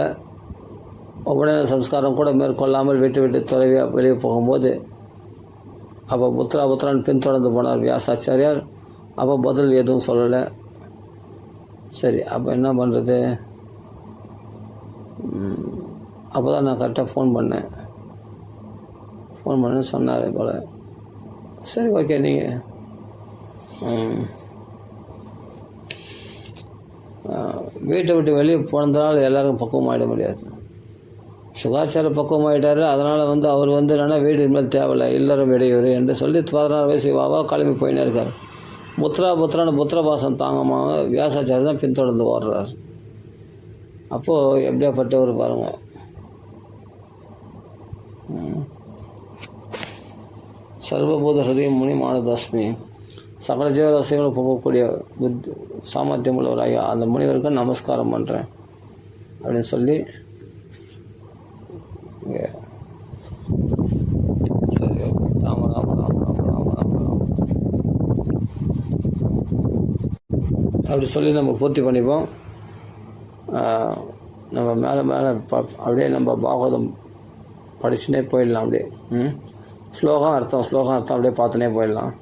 உபநயன சம்ஸ்காரம் கூட மேற்கொள்ளாமல் விட்டு துறவியாக வெளியே போகும்போது அப்போ புத்திரான்னு பின்தொடர்ந்து போனார் வியாசாச்சாரியார். அப்போ பதில் எதுவும் சொல்லலை. சரி, அப்போ என்ன பண்ணுறது? அப்போ தான் நான் கரெக்டாக ஃபோன் பண்ணேன் சொன்னார் போல். சரி, ஓகே, நீங்கள் வீட்டை விட்டு வெளியே போனதுனால எல்லோரும் பக்குவமாகிட முடியாது. சுகாச்சார பக்குவமாகிட்டார். அதனால் அவர் என்னன்னா வீடு இனிமேல் தேவையில்லை, இல்லறம் இடையூறு என்று சொல்லி 16 வயசு வாவா கிளம்பி போயினே இருக்கார். புத்திரான்னு புத்திரபாசம் தாங்கமாக வியாசாச்சாரியர் தான் பின்தொடர்ந்து ஓடுறார். அப்போது எப்படியாப்பட்டவர் பாருங்கள். சர்வபூத ஹிருதயம் முனிமானதோஸ்மி. சகல ஜீவராசிகளும் போகக்கூடிய சாமர்த்தியம் உள்ளவராக அந்த முனிவருக்கு நமஸ்காரம் பண்ணுறேன் அப்படின்னு சொல்லி சரி, ராம அப்படி சொல்லி நம்ம பூர்த்தி பண்ணிப்போம். நம்ம மேலே அப்படியே நம்ம பாகவதம் படிச்சுனே போயிடலாம். அப்படியே ஸ்லோகம் அர்த்தம் அப்படியே பார்த்துனே போயிடலாம்.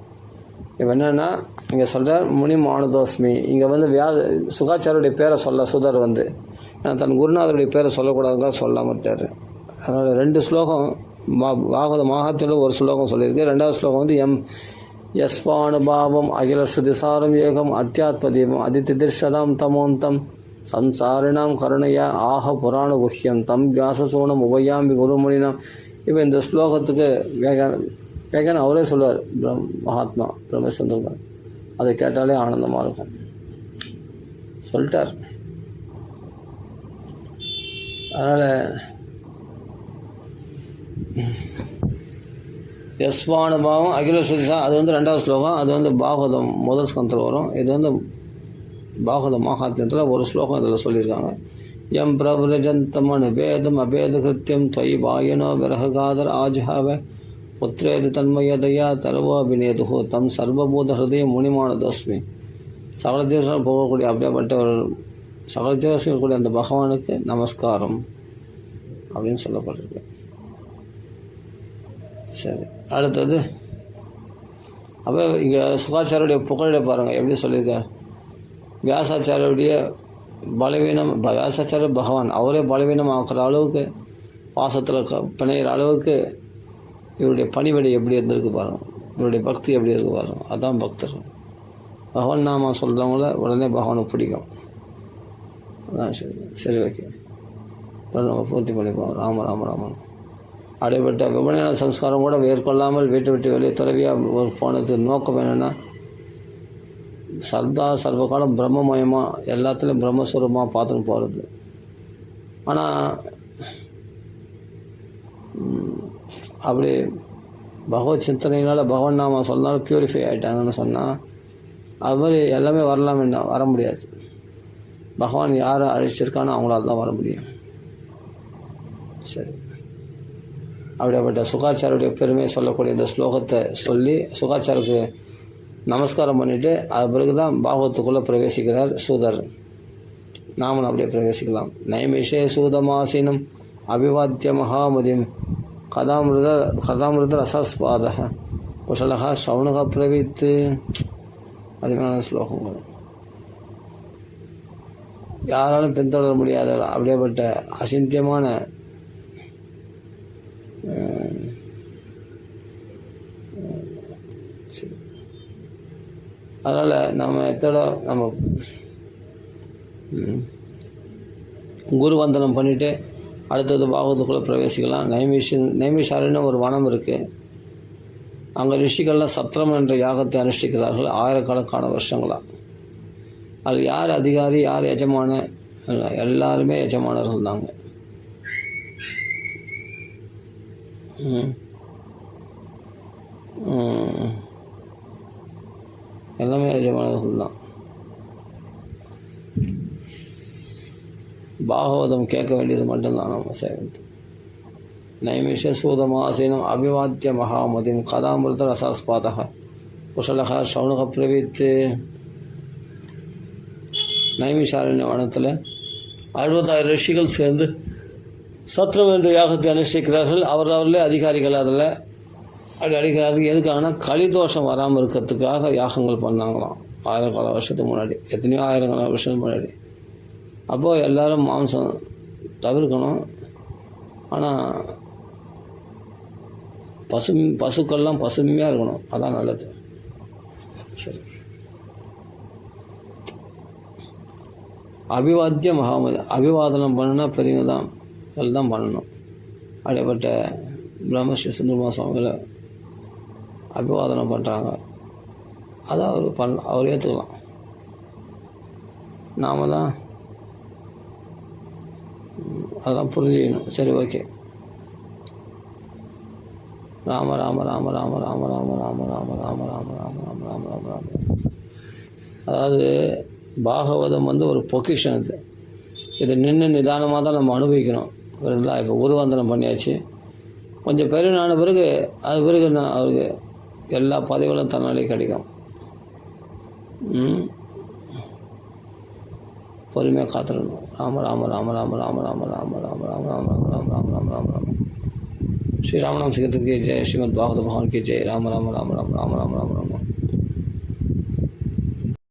இப்போ என்னென்னா இங்கே சொல்கிறார் முனிமானதோஸ்மி. இங்கே சுகாச்சாரியுடைய பேரை சொல்ல சுதர் ஏன்னா தன் குருநாதருடைய பேரை சொல்லக்கூடாதுதான் சொல்லாமல் விட்டார். அதனால் 2 ஸ்லோகம் பாகவத மகாத்மியில் ஒரு ஸ்லோகம் சொல்லியிருக்கு. 2வது ஸ்லோகம் யஸ்வானுபாவம் அகில ஸ்ருதிசாரம் ஏகம் அத்தியாத்மதீபம் அதிதிதிர்ஷதாம் தமோந்தம் சம்சாரிணாம் கருணையா ஆக புராண குஹ்யம் தம் வியாசசூனம் உபயாம்பி குருமுனினாம். இப்போ இந்த ஸ்லோகத்துக்கு வேகன் அவரே சொல்லுவார், மகாத்மா பிரம்மேஸ்வரன். அதை கேட்டாலே ஆனந்தமாக இருக்கும் சொல்லிட்டார். அதனால் யஸ்வானுபாவம் அகில ஸ்ருதிசா அது 2வது ஸ்லோகம். அது பாகவதம் முதல் ஸ்கந்தத்தில் வரும். இது பாகவத மகாத்மியத்தில் ஒரு ஸ்லோகம் இதில் சொல்லியிருக்காங்க. எம் பிரபுரஜந்தமனு வேதம் அபேத கிருத்தியம் தொய் வாயனோ விரகாதர் ஆஜ்ஹாவ புத்திரேது தன்மயதையா தருவாபிநேது தம் சர்வபூத ஹிருதயம் முனிமானதோஸ்மி. சகல ஜீவர்கள் போகக்கூடிய அப்படியேப்பட்ட ஒரு சகல ஜீவர்கள் கூடிய அந்த பகவானுக்கு நமஸ்காரம் அப்படின்னு சொல்லப்பட்டிருக்கு. சரி, அடுத்தது அப்போ இங்கே சுகாச்சாரியுடைய புகழை பாருங்கள் எப்படி சொல்லியிருக்கார். வியாசாச்சாரியுடைய பலவீனம், வியாசாச்சாரியர் பகவான் அவரே பலவீனம் ஆக்குற அளவுக்கு, பாசத்தில் பிணையிற அளவுக்கு இவருடைய பணிவிடை எப்படி இருந்திருக்கு பாருங்கள், இவருடைய பக்தி எப்படி இருக்கு பாருங்கள். அதான் பக்தர். பகவான் நாம சொல்கிறவங்கள உடனே பகவானுக்கு பிடிக்கும். அதான் சரி ஓகே, அப்புறம் நம்ம பூர்த்தி பண்ணிப்போம். ராம ராம ராமன். அப்படிப்பட்ட விபநயன சம்ஸ்காரம் கூட மேற்கொள்ளாமல் வீட்டை விட்டு வெளியே துறவியாக போனதுக்கு நோக்கம் என்னென்னா சர்வகாலம் பிரம்மமயமாக எல்லாத்துலேயும் பிரம்மஸ்வரூபமாக பார்த்துன்னு போகிறது. ஆனால் அப்படி பகவத் சிந்தனையினால் பகவான் நாம சொன்னாலும் ப்யூரிஃபை ஆகிட்டாங்கன்னு சொன்னால் அது மாதிரி எல்லாமே வரலாம்னா வர முடியாது. பகவான் யாரை அழைச்சிருக்கானோ அவங்களால தான் வர முடியும். சரி, அப்படிப்பட்ட சுகாச்சாரியுடைய பெருமையை சொல்லக்கூடிய இந்த ஸ்லோகத்தை சொல்லி சுகாச்சாருக்கு நமஸ்காரம் பண்ணிவிட்டு அது பிறகு தான் பாகவத்துக்குள்ளே பிரவேசிக்கிறார் சூதர். நாமளும் அப்படியே பிரவேசிக்கலாம். நைமிஷே சூதமாசீனம் அபிவாத்திய மகாமதிம் கதாமிருத ரசாஸ்பாத குஷலகா சவுனக பிரவித்து. அருமையான ஸ்லோகங்கள், யாராலும் பின்தொடர முடியாத அப்படியேப்பட்ட அசிந்தியமான அதனால் நம்ம நம்ம குருவந்தனம் பண்ணிவிட்டு அடுத்தது பாகவத்துக்குள்ளே பிரவேசிக்கலாம். நைமிஷாரண்யம் ஒரு வனம் இருக்குது. அங்கே ரிஷிகள்லாம் சத்திரம் என்ற யாகத்தை அனுஷ்டிக்கிறார்கள் ஆயிரக்கணக்கான வருஷங்களாக. அதில் யார் அதிகாரி யார் எஜமான, எல்லாருமே எஜமானர்கள் தாங்க. எல்லாமே எஜமானர்கள் தான். பாகவதம் கேட்க வேண்டியது மட்டும்தான் நம்ம சேவந்து. நைமிஷ சூதமாசீனம் அபிவாத்திய மகாமதிம் கதாமிருத ரசாஸ்பாதக குஷலகா சவுனக பிரவித்து. நைமிஷாரண்ய வனத்தில் 60,000 ரிஷிகள் சேர்ந்து சத்ரம் என்ற யாகத்தை அனுஷ்டிக்கிறார்கள். அவர்களே அதிகாரிகள். அதில் அப்படி அடிக்கிறார்கள். எதுக்காகனா கலிதோஷம் வராமல் இருக்கிறதுக்காக யாகங்கள் பண்ணாங்களாம். ஆயிரக்கால வருஷத்துக்கு முன்னாடி, எத்தனையோ ஆயிரக்கால வருஷத்துக்கு முன்னாடி. அப்போது எல்லோரும் மாம்சம் தவிர்க்கணும். ஆனால் பசுக்கள்லாம் பசுமையாக இருக்கணும், அதான் நல்லது. சரி, அபிவாத்திய மகாமதி அபிவாதனம் பண்ணுன்னா பெரியவங்க தான் எல்லாம் பண்ணணும். அப்படிப்பட்ட பிரம்மஸ்ரீ சுந்தரமா சுவாமிகளை அபிவாதனம் பண்ணுறாங்க. அதை அவர் ஏற்றுக்கலாம். நாம தான் அதெல்லாம் புரிஞ்சுக்கணும். சரி, ஓகே. ராம ராம ராம ராம ராம ராம ராம ராம ராம ராம ராம ராம ராம ராம ராம. அதாவது பாகவதம் ஒரு பொக்கிஷன். இது நின்று நிதானமாக தான் நம்ம அனுபவிக்கணும். இல்லை, இப்போ குருவந்தனம் பண்ணியாச்சு, கொஞ்சம் பெருநான பிறகு அது பிறகு அவருக்கு எல்லா பதவிகளும் தன்னாலே கிடைக்கும். பொறுமையாக காத்திடணும். ராம ராம ராம ராம ராம ராம ராம ராம ராம ராம ராம ராம ராம ராம ராம. ஸ்ரீ ராமநாம சிகத்துக்கு ஜெய். ஸ்ரீமத் பாகவத பகவான் கி ஜெய். ராம ராம ராம ராம ராம ராம ராம ராம.